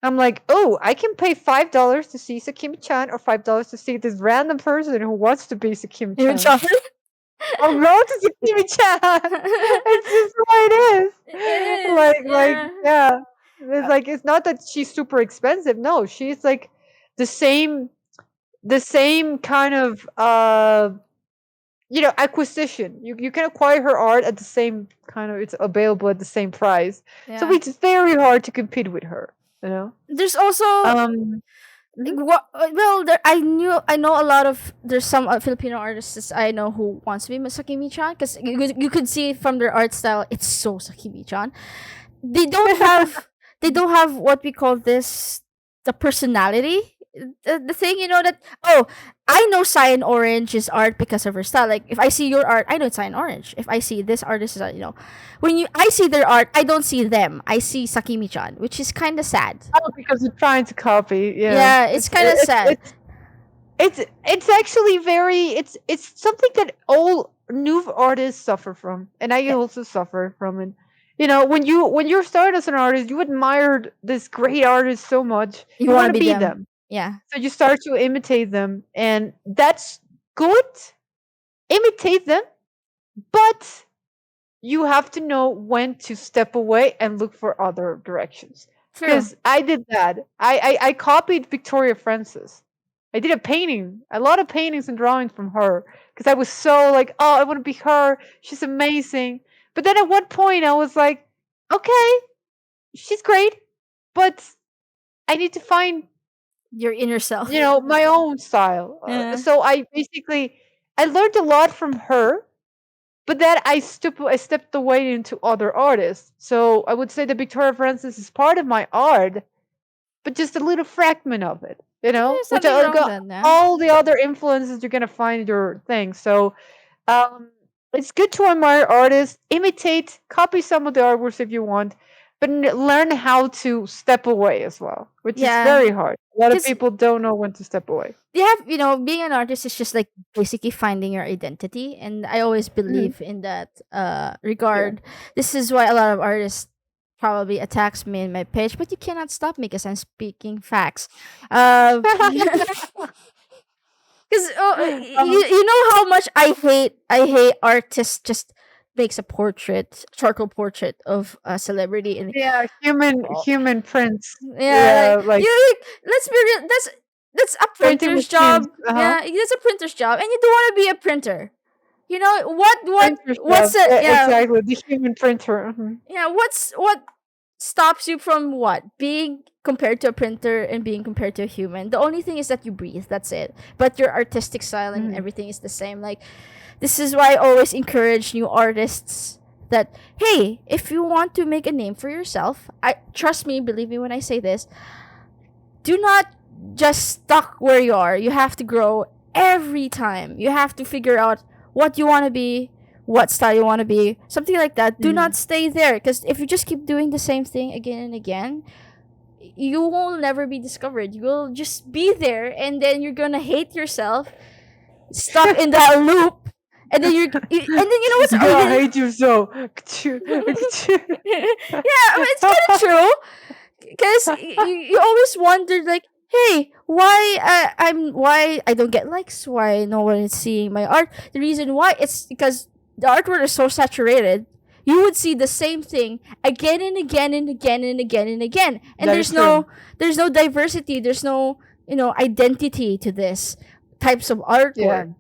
I'm like, oh, I can pay $5 to see Sakimi-chan or $5 to see this random person who wants to be Sakimi-chan. Sakimi-chan. I'll go to Sakimi-chan. It's just what it is. It is. Like Yeah. yeah. It's like it's not that she's super expensive. No, she's like the same kind of acquisition. You can acquire her art at the same kind of it's available at the same price. So Yeah. it's very hard to compete with her, you know? There's also Um mhm. well, I know a lot of there's some Filipino artists I know who wants to be Sakimi-chan because you could see from their art style it's so Sakimi-chan. They don't have what we call this the personality. The thing that I know Cyan ORange's art because of her style. Like if I see your art, I know it's Cyan Orange. If I see this artist, when I see their art, I don't see them. I see Sakimi-chan, which is kind of sad. Oh, because you're trying to copy. Yeah. Yeah, it's kind of sad. It's actually very it's something that all new artists suffer from, and I Yeah. also suffer from it. when you started as an artist, you admired this great artist so much, You you want want to to be be them. them. Yeah. So you start to imitate them, and that's good. Imitate them, but you have to know when to step away and look for other directions. True. Because I did that. I copied Victoria Francis. I did a lot of paintings and drawings from her because I was so like, oh, I want to be her. She's amazing. But then at one point I was like, okay, she's great, but I need to find, Your inner self. my own style. Yeah. So I learned a lot from her, but then I stepped away into other artists. So I would say that Victoria Francis is part of my art, but just a little fragment of it, There's which nothing I wrong with got that, yeah. all the other influences you're gonna find in your thing. So um, it's good to admire artists, imitate, copy some of the artworks if you want, but learn how to step away as well, which is Yeah. very hard. A lot of Because people don't know when to step away. you have, being an artist is just like basically finding your identity. And I always Mhm. believe in that Yeah. regard. This is why a lot of artists probably attacks me in my page, but you cannot stop me because I'm speaking facts. Because Uh-huh. you know how much I hate artists just makes a portrait, charcoal portrait of a celebrity, and Yeah, human prints. yeah, Yeah, like like let's be real. That's a printing printer's machines. job. Uh-huh. Yeah, that's a printer's job, and you don't want to be a printer. You know Printer what's stuff. it? Yeah, Exactly. The human printer. Mhm. yeah. What stops you from what being compared to a printer and being compared to a human? The only thing is that you breathe. That's it. But your artistic style and Mhm. everything is the same. Like this is why I always encourage new artists that hey, if you want to make a name for yourself, I trust me, believe me when I say this, do not just stuck where you are. You have to grow every time. You have to figure out what you want to be, what style you want to be, something like that. Do not Mhm. stay there because if you just keep doing the same thing again and again, you will never be discovered. You will just be there and then you're going to hate yourself, stuck in that loop. And then and then you know what's You're gonna even hate yourself. yeah, I mean, it's kind of true because you always wondered like hey why I don't get likes, why no one is seeing my art. The reason why, it's because the artwork is so saturated. You would see the same thing again and again and again and again and again, and That is true. there's no diversity, there's no identity to this types of Yeah. artwork.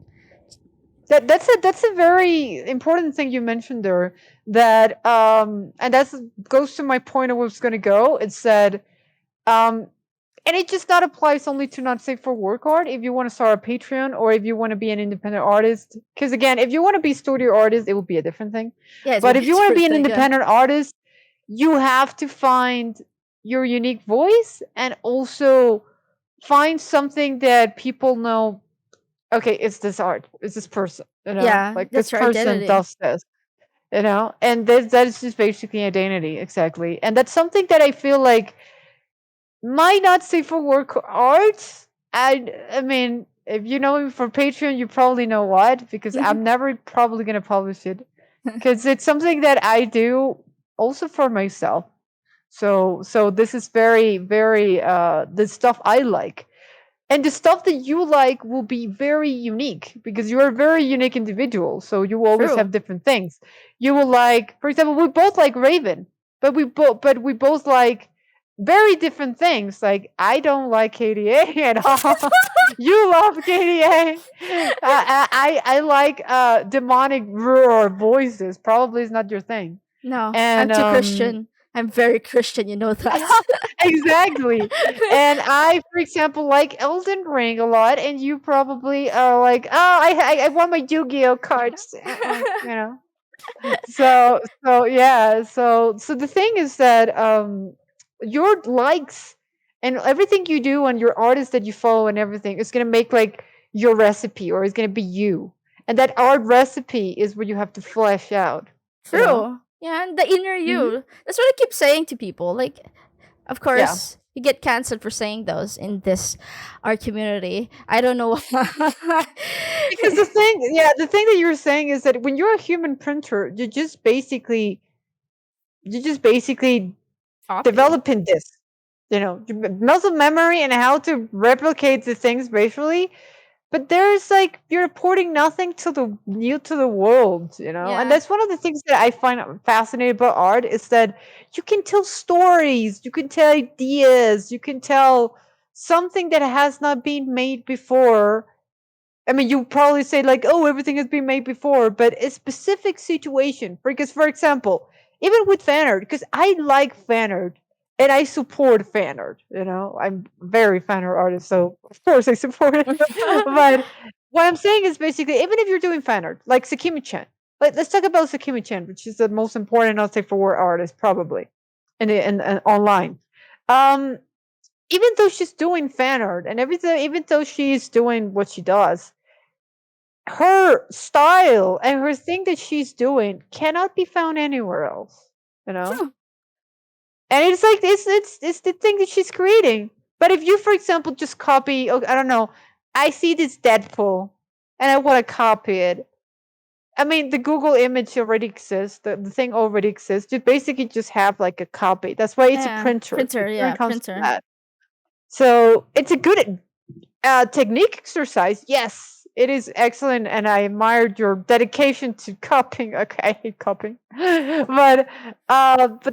That's a very important thing you mentioned there. That and that's goes to my point of where it's gonna go. It said and it just not applies only to not safe for work art. If you want to start a Patreon or if you want to be an independent artist, because again, if you want to be studio artist, it will be a different thing. Yeah, it's But gonna if be a you want to be different an thing, yeah. independent artist, you have to find your unique voice and also find something that people know. Okay, it's this art, it's this person, Yeah, like this that's your person identity. does this, and that is just basically identity, exactly. And that's something that I feel like might not say for work art. I mean, if you know me for Patreon, you probably know what, because I'm never probably gonna publish it because it's something that I do also for myself. So this is very very the stuff I like, and the stuff that you like will be very unique because you're a very unique individual. So you will always True. have different things. You will like, for example, we both like Raven, but we both like very different things. Like I don't like KDA at all. You love KDA. I like demonic roar voices. Probably is not your thing. No, I'm And too Christian. I'm very Christian, you know that. exactly. And I, for example, like Elden Ring a lot, and you probably are like, oh, I want my Yu-Gi-Oh cards, So yeah, so the thing is that your likes and everything you do and your artists that you follow and everything is gonna make like your recipe, or it's gonna be you, and that art recipe is what you have to flesh out. You know? True. Yeah, and the inner Hmm. you. That's what I keep saying to people. Like, of Yeah. course, you get canceled for saying those in this our community. I don't know why. Because the thing that you're saying is that when you're a human printer, you just basically you just basically Copy. developing this, muscle memory and how to replicate the things visually. But there's like you're reporting nothing to the new to the world, and Yeah. that's one of the things that I find fascinating about art is that you can tell stories, you can tell ideas, you can tell something that has not been made before. I mean, you probably say like, "Oh, everything has been made before," but a specific situation. Because, for example, even with fan art, because I like fan art and I support fan art. I'm very fan art artist, so of course I support it. But what I'm saying is basically, even if you're doing fan art, like Sakimi-chan, let's talk about Sakimi-chan, which is the most important, I'll say, for war artist probably, and online. Um, Even though she's doing fan art and everything, even though she's doing what she does, her style and her thing that she's doing cannot be found anywhere else, you know? True. And it's like it's the thing that she's creating. But if you, for example, just copy, I don't know, I see this Deadpool and I want to copy it. I mean, the Google image already exists. The thing already exists. You basically just have like a copy. That's why it's a Yeah. printer. Printer. When Yeah. it comes to Printer. that. So it's a good technique exercise. Yes, it is excellent, and I admired your dedication to copying. Okay, I hate copying, but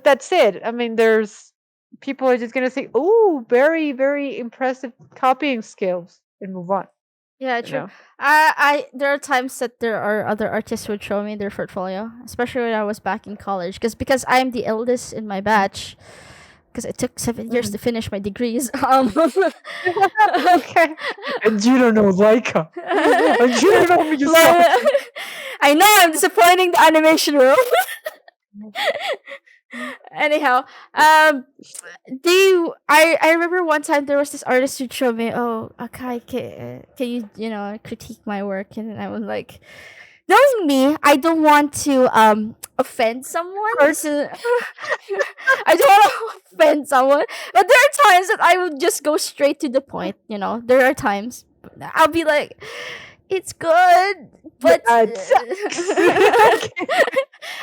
that's it. I mean, there's people are just gonna say, "Oh, very very impressive copying skills," and move on. Yeah, You true. know. There are times that there are other artists who would show me their portfolio, especially when I was back in college, because I'm the eldest in my batch, because it took 7 years to Mhm. finish my degrees. Okay. And you don't know Leica. And you don't know Like, Miyazaki. I know I'm disappointing the animation room. Anyhow, um, do you, I remember one time there was this artist who showed me, oh, Akai, can you critique my work? And I was like, knowing me, I don't want to offend someone. Hurt. So I don't want to offend someone, but there are times that I would just go straight to the point. There are times I'll be like, it's good, but Yeah, it sucks. Okay.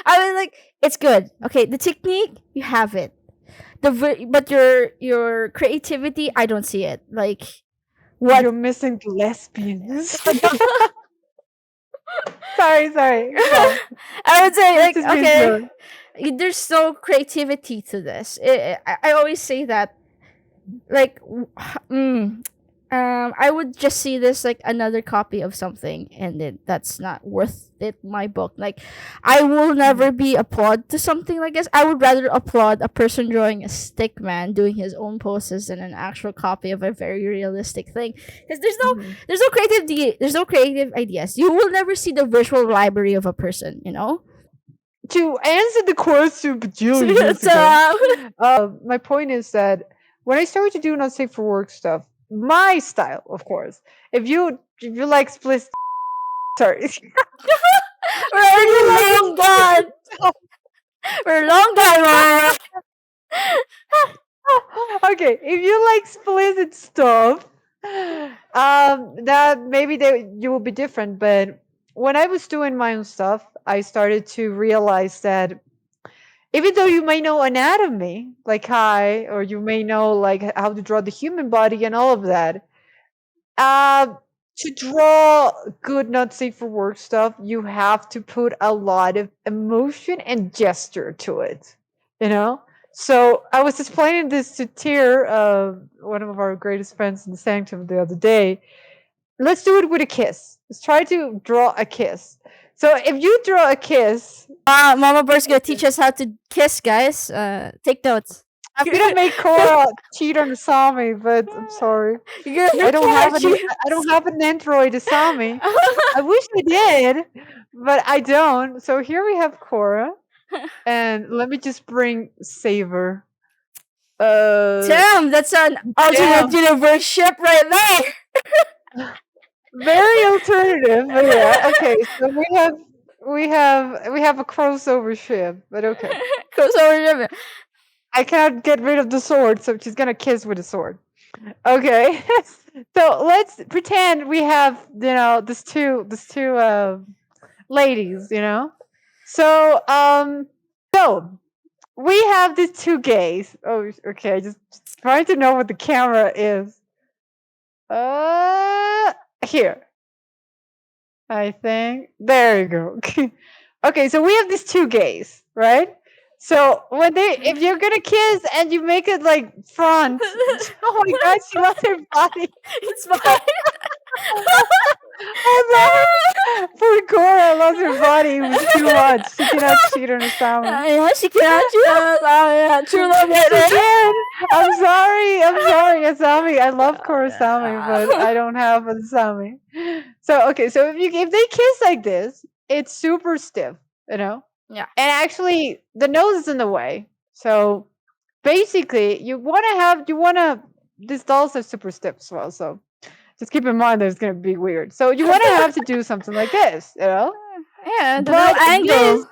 I was like, it's good. Okay, the technique you have it. But your creativity, I don't see it. Like You're what? missing the lesbians. Sorry. Go. I would say This like, is being okay, slow. there's no creativity to this. I always say that, like, I would just see this like another copy of something, and that's not worth it. My book, like, I will never be applaud to something like this. I would rather applaud a person drawing a stick man doing his own poses than an actual copy of a very realistic thing. Because Mhm. there's no creative ideas. You will never see the visual library of a person. To answer the question a So, bajillion years so ago, my point is that when I started to do not safe for work stuff, my style, of course, if you like split, sorry, we're if you like already long gone. explicit We're long gone, man. okay, if you like explicit stuff, that maybe you will be different. But when I was doing my own stuff, I started to realize that even though you may know anatomy, like I, or you may know like how to draw the human body and all of that, uh, to draw good, not safe for work stuff, you have to put a lot of emotion and gesture to it, you know? So I was explaining this to Tyr, one of our greatest friends in the sanctum, the other day. Let's do it with a kiss. Let's try to draw a kiss. So if you draw a kiss, Mama Bird's gonna teach us how to kiss, guys. Take notes. I'm gonna make Cora cheat on Asami, but I'm sorry. You're I gonna don't have catch an you. I don't have an Android Asami. I wish I did, but I don't. So here we have Cora, and let me just bring Saver. Damn, that's an Damn, alternate universe ship right there. very alternative, but yeah. Okay, so we have a crossover ship, but okay. Crossover ship. I cannot get rid of the sword, so she's gonna kiss with a sword. Okay, so let's pretend we have these two ladies. So we have these two gays. Oh, okay. Just trying to know what the camera is. Uh, Here, I think. There you go. Okay, so we have these two gays, right? So if you're gonna kiss and you make it like front, oh my god, she lost her body. It's fine. I love her. Poor Cora lost her body. It was too much. She cannot cheat on Asami. Yeah, she cannot choose. Oh, yeah, true love Yes, right she can. I'm sorry. I'm sorry, Asami. I love Kurosami, but I don't have Asami. So okay, so if they kiss like this, it's super stiff, you know. Yeah. And actually, the nose is in the way. So basically, you wanna. These dolls are super stiff as well. So just keep in mind that it's gonna be weird. So you wanna have to do something like this, you know. Yeah, the But little angle.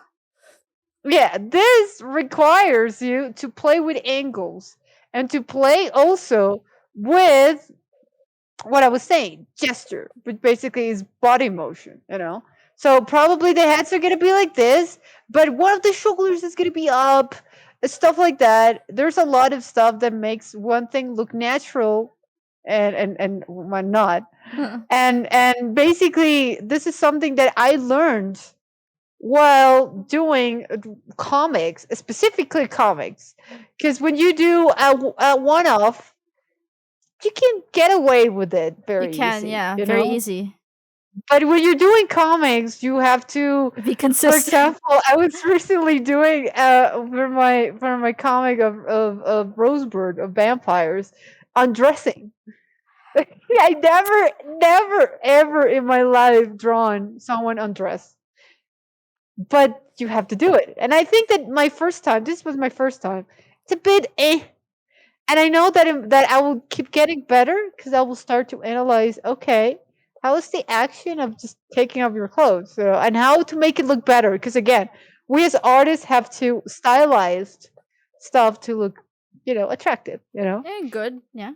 this requires you to play with angles and to play also with what I was saying, gesture, which basically is body motion, you know? So probably the heads are gonna be like this, but one of the shoulders is gonna be up, stuff like that. There's a lot of stuff that makes one thing look natural and one not. And basically this is something that I learned while doing comics, specifically comics, because when you do a one-off, you can get away with it You very can, easy, yeah, you very know. easy. But when you're doing comics, you have to. Be For consistent. example, I was recently doing for my comic of Rosebird of vampires undressing. I never ever in my life drawn someone undressed, but you have to do it. And I think that this was my first time. It's a bit and I know that I will keep getting better because I will start to analyze. Okay, how is the action of just taking off your clothes, and how to make it look better? Because again, we as artists have to stylize stuff to look, attractive. Yeah, good. Yeah.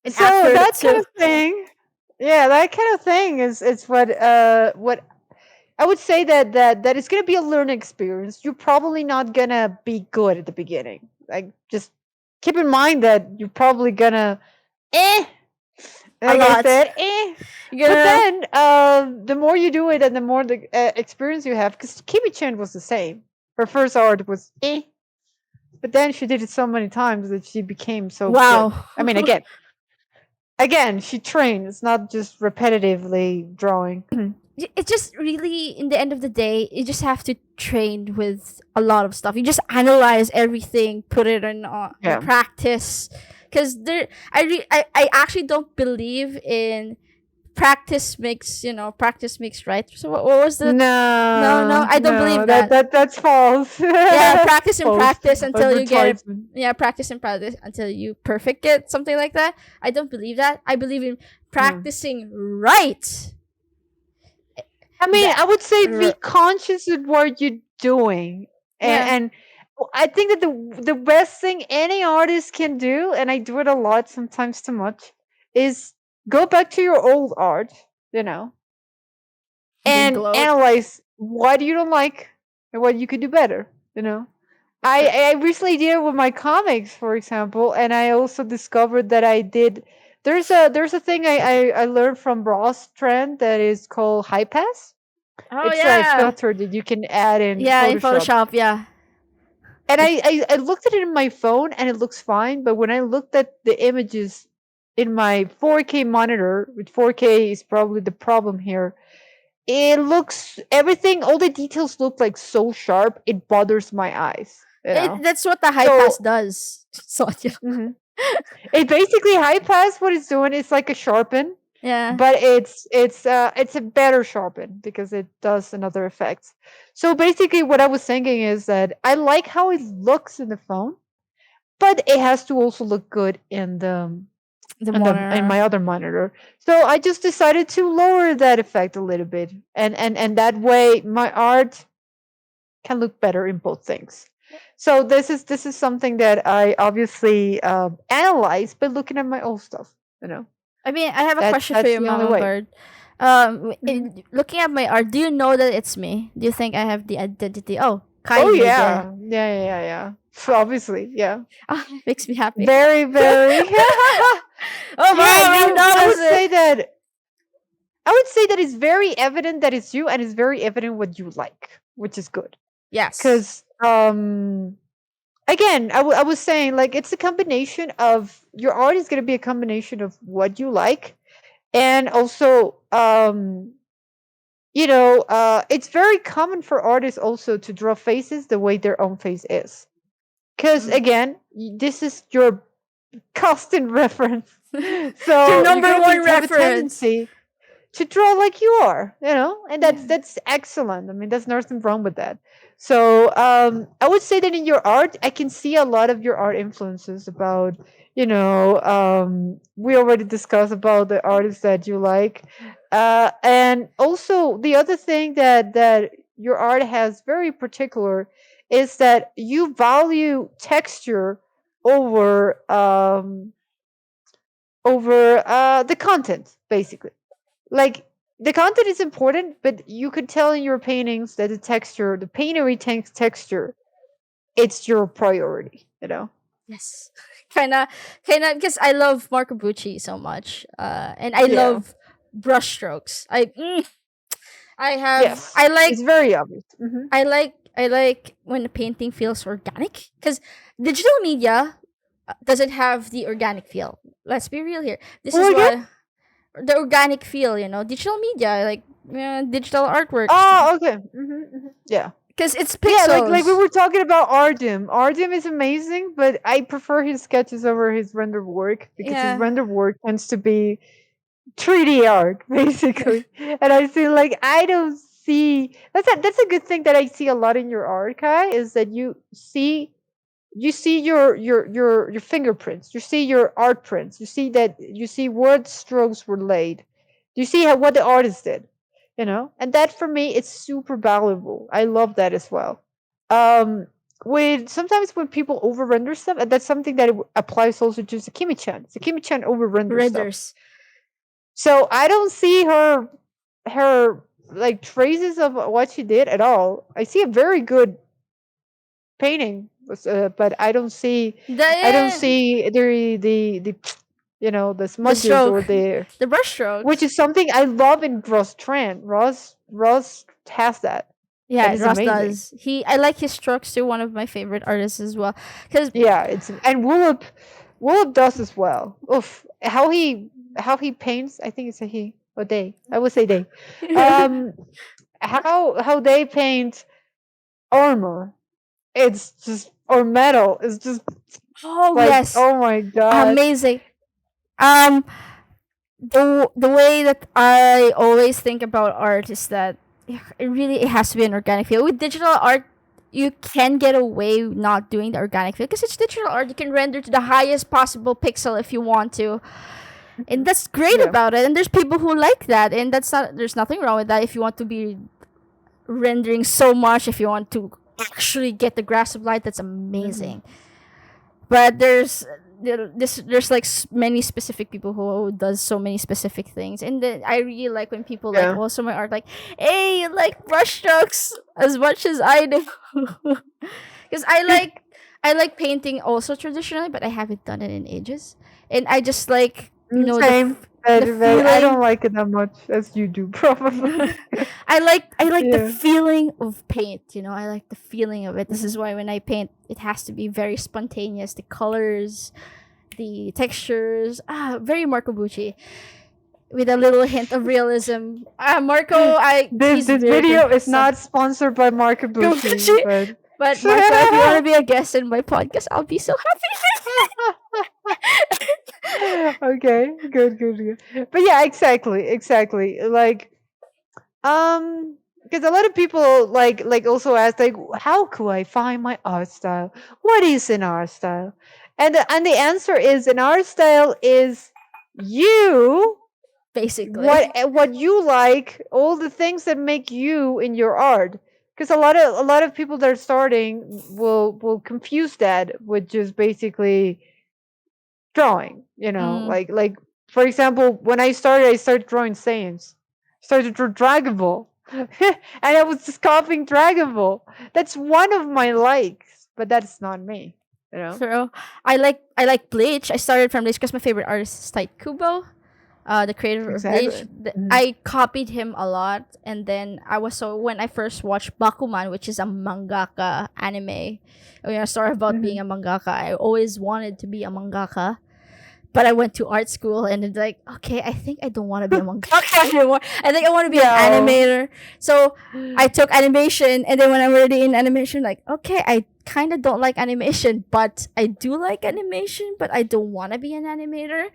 And So accurate that kind too. of thing, yeah, that kind of thing is what I would say that it's gonna be a learning experience. You're probably not gonna be good at the beginning. Like just keep in mind that you're probably gonna eh A like I lot. said, You're but gonna then the more you do it and the more the experience you have, because Kimi-chan was the same. Her first art was but then she did it so many times that she became so good. wow. I mean, again, she trained. It's not just repetitively drawing. It just really, in the end of the day, you just have to train with a lot of stuff. You just analyze everything, put it in Yeah. practice. Because I actually don't believe in practice makes right. So what was the no, I don't believe that. That's false. Yeah, practice and False practice until you get it. advertisement. Yeah, practice and practice until you perfect it, something like that. I don't believe that. I believe in Yeah. practicing right. I mean, That I would say be r- conscious of what you're doing, and, yeah. and I think that the best thing any artist can do, and I do it a lot, sometimes too much, is go back to your old art, you know, Then and gloat. analyze what you don't like and what you could do better. You know, True. I recently did it with my comics, for example, and I also discovered that I did. There's a thing I learned from Ross Trend that is called high pass. Oh It's a yeah. filter that you can add in Yeah, in Photoshop. Photoshop, yeah. And I looked at it in my phone and it looks fine, but when I looked at the images in my 4K monitor, which 4K is probably the problem here, it looks everything, all the details look like so sharp, it bothers my eyes, you know? That's what the high pass So, does. Sonya. mhm. It basically high pass what it's doing, it's like a sharpen, Yeah. but it's a better sharpen because it does another effect. So basically what I was thinking is that I like how it looks in the phone, but it has to also look good The in monitor. my other monitor. So I just decided to lower that effect a little bit, and that way my art can look better in both things. So this is something that I obviously analyze by looking at my old stuff. You know, I mean, I have a that's question for that's you, the only Mama way. Bird. Mhm. Looking at my art, do you know that it's me? Do you think I have the identity? Oh, Oh Kaizen. yeah, yeah. So obviously, yeah. Ah, makes me happy. Very, very. Oh Yeah, wow, you. I would $9. say that. I would say that it's very evident that it's you, and it's very evident what you like, which is good. Yes. Because again, I was saying like it's a combination of your art is going to be a combination of what you like, and also it's very common for artists also to draw faces the way their own face is. Because Mm. again, this is your constant reference. Your So you're number gonna one have a reference. tendency to draw like you are, and that's Yeah. that's excellent. I mean, there's nothing wrong with that. So I would say that in your art, I can see a lot of your art influences about, we already discussed about the artists that you like, and also the other thing that your art has very particular is that you value texture over the content, basically. Like, the content is important, but you could tell in your paintings that the painterly texture, it's your priority. Yes. Kinda because I love Marco Bucci so much. And I Yeah. love brushstrokes. I have Yes. It's very obvious. I like when the painting feels organic because digital media doesn't have the organic feel. Let's be real here. This Oh, is again? why the organic feel, digital media like digital artworks Oh, okay. Yeah. because it's Yeah, like we pixels. were talking about Ardim. Ardim is amazing, but I prefer his sketches over his render work because his Yeah. render work tends to be 3D art, basically. And I feel like I don't see that's a good thing that I see a lot in your art, Kai, is that you see your fingerprints, you see your art prints, you see what strokes were laid, you see what the artist did. And that for me it's super valuable. I love that as well. um with Sometimes when people over render stuff, and that's something that applies also to Sakimi-chan over renders stuff. Renders. So I don't see her like traces of what she did at all. I see a very good painting, but I don't The see the the smudges or stroke. the The which brushstrokes. is something I love in Ross Tran. Ross has that, and Yeah, it's Ross amazing. does. I like his strokes too. One of my favorite artists as well. Because Yeah, and Woolip does as well. Oof, how he paints. I think it's a he or they. I would say they. Um, how they paint armor. It's just or metal. It's just oh like, yes, oh my god. amazing. Um, the way that I always think about art is that it has to be an organic feel. With digital art, you can get away with not doing the organic feel because it's digital art. You can render to the highest possible pixel if you want to, and that's great Yeah. about it. And there's people who like that, and there's nothing wrong with that if you want to be rendering so much. If you want to actually get the grasp of light, that's Mhm. amazing. But there's like many specific people who does so many specific things, and then I really like when people like Yeah. also my art like, hey, you like brushstrokes as much as I do, because I like painting also traditionally, but I haven't done it in ages, and I just like Same. the But I don't feeling. like it that much as you do, probably. I like the Yeah. feeling of paint. I like the feeling of it. This is Mhm. why when I paint, it has to be very spontaneous. The colors, the textures, very Marco Bucci with a little hint of realism. Marco, This he's this very good. video is So not sponsored by Markabuchi, Bucci, but but Marco, if you want to be a guest in my podcast, I'll be so okay, good. But yeah, exactly. Like, because a lot of people like also ask like, how could I find my art style? What is an art style? And the answer is an art style is you basically. what you like, all the things that make you in your art. Because a lot of people that are starting will confuse that with just basically drawing. Mm, Like for example, when I started drawing Saiyans, started to draw Dragon Ball. and I was just copying Dragon Ball. That's one of my likes, but that's not me. You know? So I like Bleach. I started from Bleach because my favorite artist is Tite Kubo, the creator of Bleach. Exactly. Mhm. I copied him a lot, and then when I first watched Bakuman, which is a mangaka anime. A story about being Mhm. a mangaka. I always wanted to be a mangaka, but I went to art school, and it's like, okay, I think I don't want to be a mangaka anymore. I think I want to be an No. animator. So I took animation, and then when I'm already in animation, like, okay, I kind of don't like animation, but I do like animation, but I don't want to be an animator.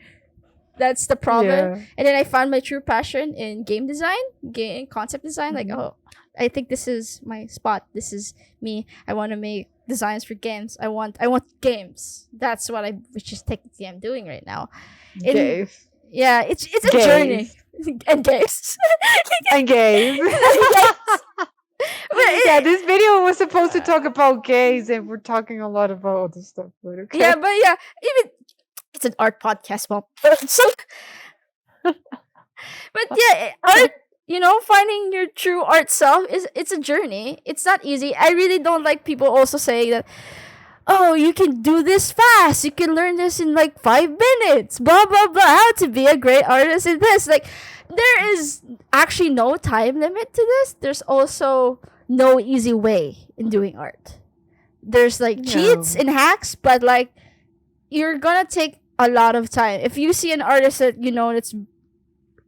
That's the problem. Yeah. And then I found my true passion in game design, game concept design. Like, Mhm. oh, I think this is my spot. This is me. I want to make designs for games. I want games. That's what which is technically I'm doing right now. In Gays. Yeah, it's a journey. And games. And gays. Yeah, this video was supposed to talk about gays, and we're talking a lot about other stuff. But okay. Yeah, but yeah, even it's an art podcast, well, so, but yeah, art. Finding your true art self it's a journey. It's not easy. I really don't like people also saying that. Oh, you can do this fast. You can learn this in like 5 minutes. Blah blah blah. How to be a great artist in this? Like, there is actually no time limit to this. There's also no easy way in doing art. There's like cheats No. and hacks, but like you're gonna take a lot of time. If you see an artist that that's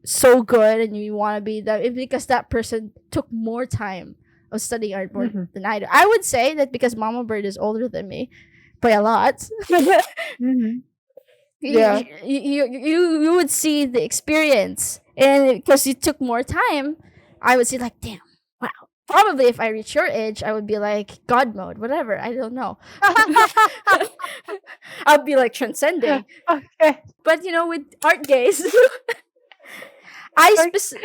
so good and you want to be that, it's because that person took more time of studying art more Mhm. than I do. I would say that because Mama Bird is older than me by a lot. Mhm. Yeah. You would see the experience, and because you took more time, I would say like, damn, wow. Probably if I reach your age, I would be like God mode, whatever. I don't know. I'll be like transcending. Okay. But with art gaze, I Like- spec-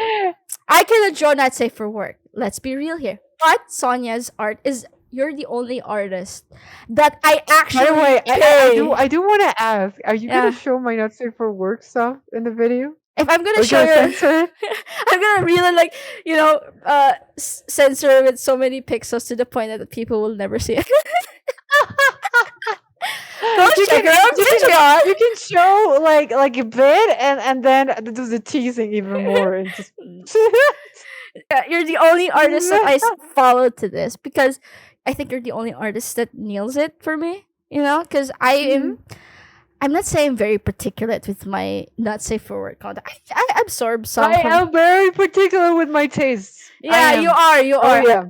I cannot draw not safe for work. Let's be real here. But Sonya's art is you're the only artist that I actually By the way, pay. I do want to ask: are you Yeah. gonna show my not safe for work stuff in the video? If I'm gonna Or show gonna you, censor it? I'm gonna really censor with so many pixels to the point that the people will never see it. Go You check can, it out, you can- Patreon. you can show like a bit and then do the teasing even more and just Yeah, you're the only artist that follow to this because I think you're the only artist that nails it for me. Because I'm not saying very particular with my not safe for work content. I absorb some. I from- am very particular with my tastes. I Yeah, am. you are. You Oh are. yeah.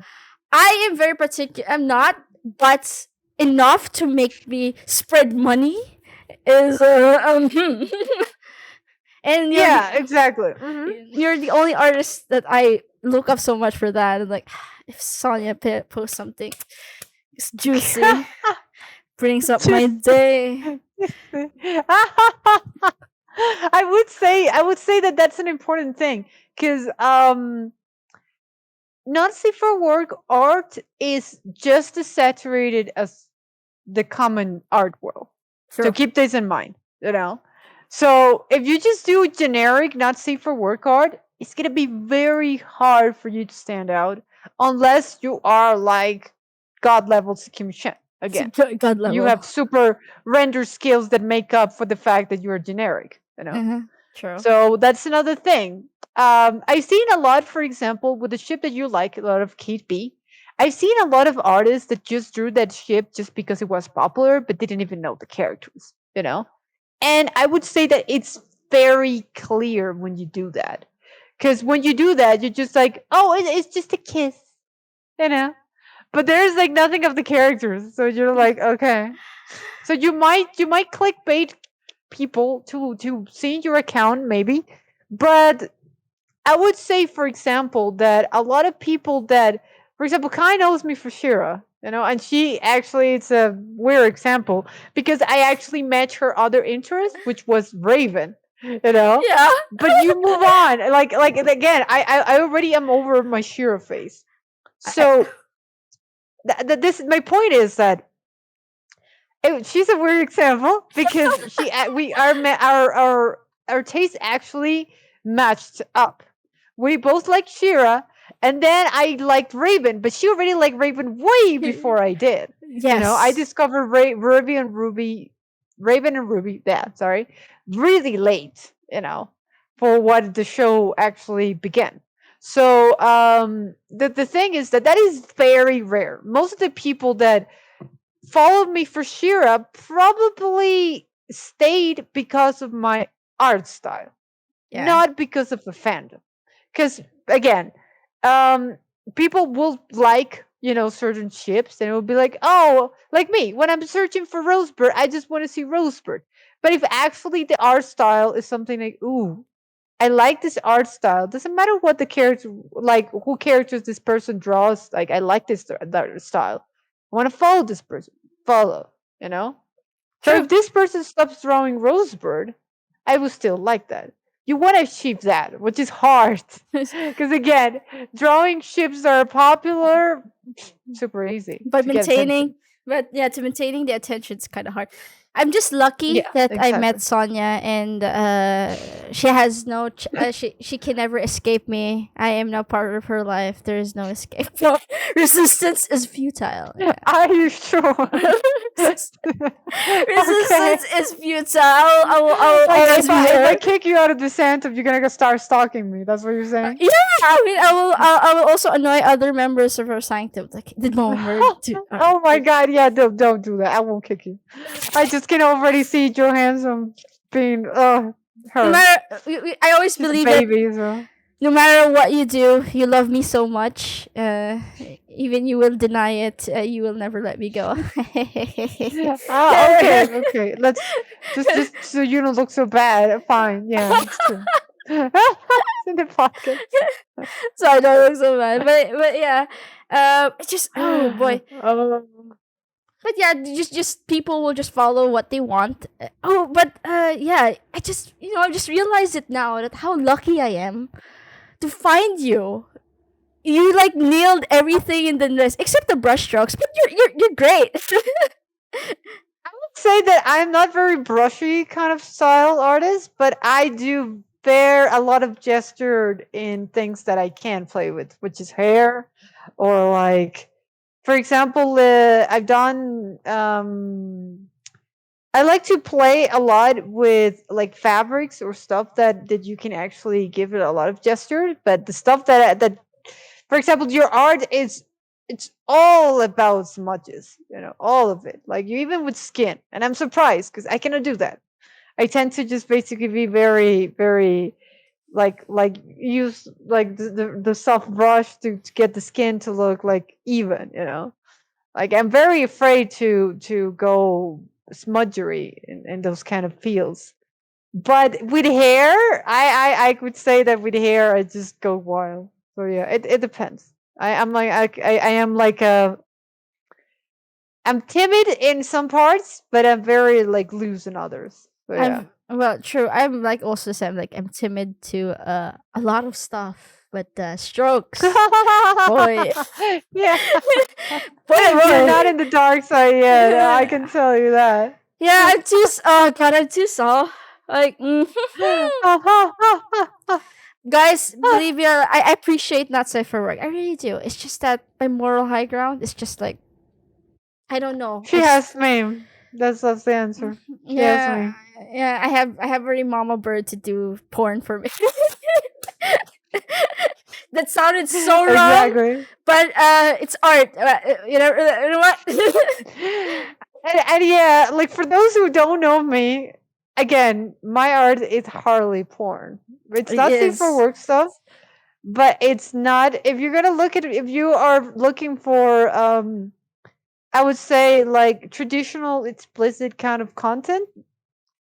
I am very particular. I'm not, but enough to make me spread money is and Yeah, exactly. Mhm. you're the only artist that I look up so much for that. And like, if Sonya posts something, it's juicy, brings up my day. I would say that that's an important thing because not safe for work art is just as saturated as the common art world. So keep this in mind, So if you just do generic, not safe for work art, it's gonna be very hard for you to stand out unless you are like God level sakimi-chan. Again, God level. you have super render skills that make up for the fact that you are generic. True. So that's another thing. I've seen a lot, for example, with the ship that you like, a lot of Kate B. I've seen a lot of artists that just drew that ship just because it was popular, but didn't even know the characters, And I would say that it's very clear when you do that. Because when you do that, you're just like, oh, it's just a kiss, But there's like nothing of the characters. So you're like, okay. So you might clickbait people to see your account maybe, but I would say, for example, that a lot of people that, for example, Kai knows me for Shira, and she actually, it's a weird example because I actually match her other interest, which was Raven, Yeah. But you move on, like again, I already am over my Shira phase, so this my point is that. She's a weird example because our taste actually matched up. We both like Shira, And then I liked Raven, but she already liked Raven way before I did. I Yes. discovered Raven and Ruby, yeah, sorry, really late, for what the show actually began. So the thing is that is very rare. Most of the people that followed me for Shira probably stayed because of my art style, Yeah. not because of the fandom. Because again, um, people will like certain ships, and it will be like, oh, like me when I'm searching for Rosebird, I just want to see Rosebird. But if actually the art style is something like, ooh, I like this art style. Doesn't matter what the character, like who characters this person draws. Like I like that style. I want to follow this person. Follow, you know. So True. if this person stops drawing Rosebird, I will still like that. You want to achieve that, which is hard. Because again, drawing ships that are popular, super easy but to get maintaining attention. but yeah, to maintaining the attention is kind of hard. I'm just lucky Yeah, that I met exactly. Sonya, and she has no she can never escape me. I am now part of her life. There is no escape. No, resistance is futile. Are you sure? Okay. Resistance is futile. I will Like always be if I there. kick you out of the Phantom, you're gonna go start stalking me. That's what you're saying. Yeah, I mean, I will also annoy other members of our sanctum. Like the moment Oh my god, yeah, don't do that. I won't kick you. I just can already see Johansson being no her. matter, I always She's a believe that baby, so no matter what you do, you love me so much. Even you will deny it. You will never let me go. ah, okay. Let's just so you don't look so bad. Fine, yeah, it's true. It's in the pocket. So I don't look so bad, but yeah, it's just oh boy. Oh. But yeah, just people will just follow what they want. Oh, but yeah, I just realized it now that how lucky I am to find you. You like nailed everything in the list except the brushstrokes, but you're great. Say that I'm not very brushy kind of style artist, but I do bear a lot of gesture in things that I can play with, which is hair, or like, for example, I've done. I like to play a lot with like fabrics or stuff that you can actually give it a lot of gesture, but the stuff that for example, your art is it's all about smudges, all of it. Like you even with skin, and I'm surprised because I cannot do that. I tend to just basically be very, very like use like the soft brush to get the skin to look like even, Like I'm very afraid to go smudgery in those kind of fields. But with hair, I would say that with hair I just go wild. So yeah, it depends. I am like I'm timid in some parts, but I'm very like loose in others. So yeah. I'm well, true. I'm like also the same. Like I'm timid to a lot of stuff, but strokes, boy, Yeah. You're boy. not in the dark side yet. I can tell you that. Yeah, I'm too. Oh god, I'm too soft. Like, guys, believe me, I appreciate not safe for work. I really do. It's just that my moral high ground is just like I don't know. She has me. That's the answer. She has Yeah, me. yeah. I have already mama bird to do porn for me. That sounded so wrong, Exactly. but it's art. You know what? And yeah, like for those who don't know me, again, my art is hardly porn. It's It not safe for is. work stuff, but it's not. If you're gonna look at it, if you are looking for, I would say like traditional explicit kind of content,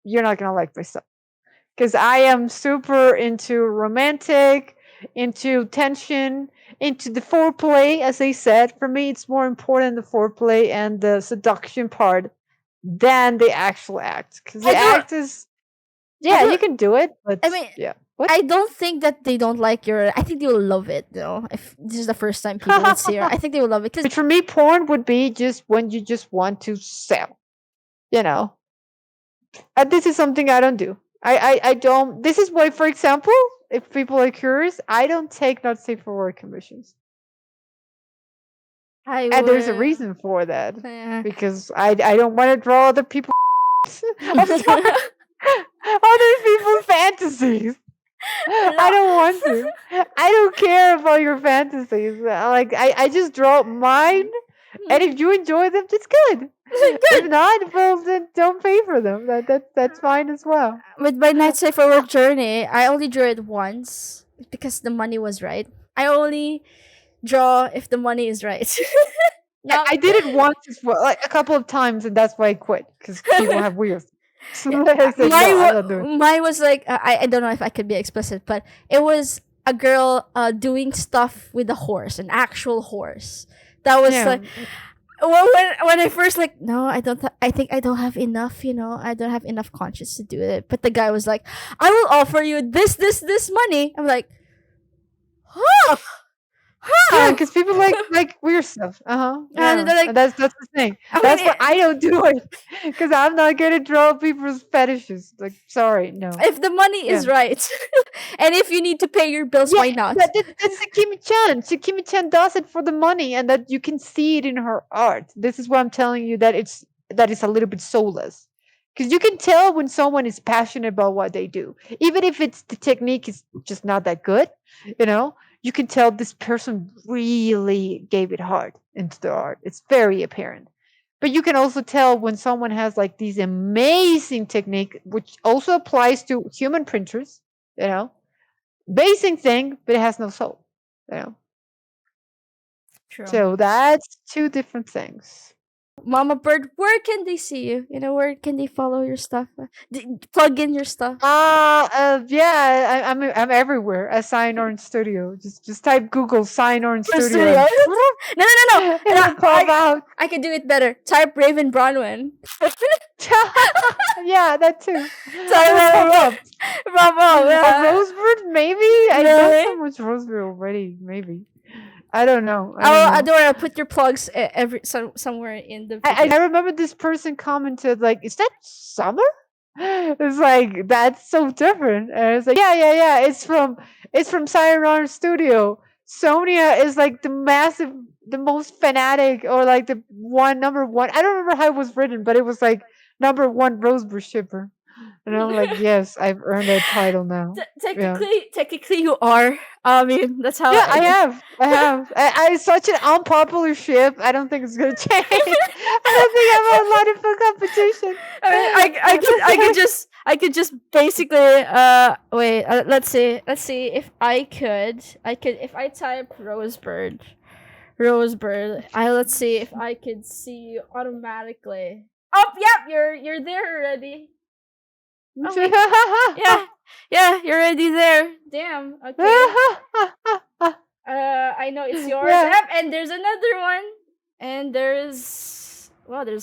you're not gonna like my stuff because I am super into romantic, into tension, into the foreplay. As I said, for me, it's more important the foreplay and the seduction part than the actual act. Because I the don't. act is, I yeah, you don't. can do it, but I mean, yeah. What? I don't think that they don't like your. I think they will love it. If this is the first time people would see her, I think they will love it because But for me, porn would be just when you just want to sell, you know. And this is something I don't do. I don't. This is why, for example, if people are curious, I don't take not safe for work commissions. I And there's a would. reason for that. Yeah. Because I don't want to draw other people. I'm sorry. Other people's fantasies. I don't want to. I don't care about your fantasies. Like I just draw mine, and if you enjoy them, that's good. If not, well then don't pay for them. That's fine as well. With my night safe for work journey, I only drew it once because the money was right. I only draw if the money is right. Not I did it once as well, like a couple of times, and that's why I quit because people have weird. So I said, no, I'm not doing it. mine was like I don't know if I could be explicit, but it was a girl doing stuff with a horse, an actual horse. That was Yeah. like well, when I first like no, I think I don't have enough. I don't have enough conscience to do it. But the guy was like, I will offer you this money. I'm like, huh, Yeah, huh. because people like weird stuff. And Yeah, they're like, and that's the thing. I That's mean, why I don't do it because I'm not gonna draw people's fetishes. Like, sorry, no. if the money is Yeah. right, and if you need to pay your bills, why not? That's sakimi-chan. Sakimi-chan does it for the money, and that you can see it in her art. This is why I'm telling you that it's a little bit soulless. Because you can tell when someone is passionate about what they do, even if it's the technique is just not that good. You can tell this person really gave it heart into the art. It's very apparent. But you can also tell when someone has like these amazing technique, which also applies to human printers. Basic thing, but it has no soul. True. So that's two different things. Mama Bird, where can they see you? Where can they follow your stuff? Plug in your stuff. Yeah, I'm everywhere at Cyan ORange Studio. Just type Google Cyan ORange Your Studio. studio. And No. it'll pop out. I can do it better. Type Raven Bronwyn. Yeah, that too. Type It'll pop up. Bravo. A Yeah. Rosebird, maybe. I've Really? done so much Rosebird already. Maybe. I don't know. I'll put your plugs somewhere in the video. I remember this person commented like, "Is that summer?" It's like that's so different. And it's like, yeah. It's from Cyan ORange Studio. Sonya is like the most fanatic, or like the number one. I don't remember how it was written, but it was like number one Rosebud shipper. And I'm like, yes, I've earned that title now. Technically, you are. I mean, that's how. Yeah, I have. I such an unpopular ship. I don't think it's gonna change. I don't think I have a lot of competition. I could just basically wait. Let's see if I could if I type Rosebird. Let's see if I could see you automatically. Oh, yep, you're there already. Oh, yeah, you're already there. Damn. Okay. I know it's yours. Yeah. Yep, and there's another one. And there's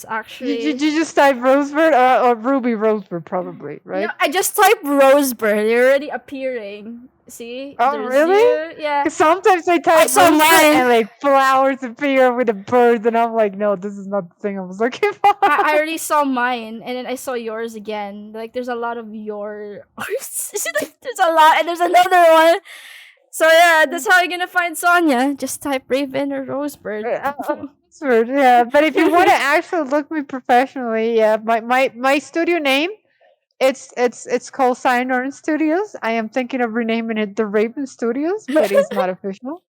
actually. Did you just type Rosebird or Ruby Rosebird probably, right? No, I just typed Rosebird. They're already appearing. See? Oh, There's really? you. Yeah. Because sometimes I type saw Rosebird mine. and like flowers appear with the birds, and I'm like, no, this is not the thing I was looking for. I already saw mine, and then I saw yours again. Like, there's a lot of your. There's a lot, and there's another one. So yeah, that's how you're gonna find Sonya. Just type Raven or Rosebird. Rosebird, yeah. But if you want to actually look me professionally, yeah, my studio name, it's called Cyan ORange Studios. I am thinking of renaming it the Raven Studios, but it's not official.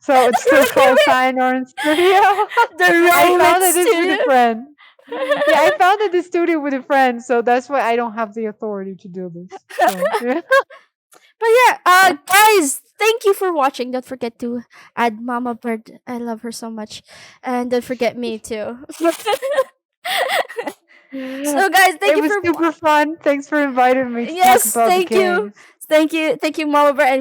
So it's still called Cyan ORange Studio. I found it with a friend. Yeah, I founded the studio with a friend, so that's why I don't have the authority to do this. So, yeah. But yeah, guys, thank you for watching. Don't forget to add Mama Bird. I love her so much. And don't forget me too. So guys, thank you for super fun. Thanks for inviting me to Yes, talk about thank the you. games. Thank you, Mama Bird. And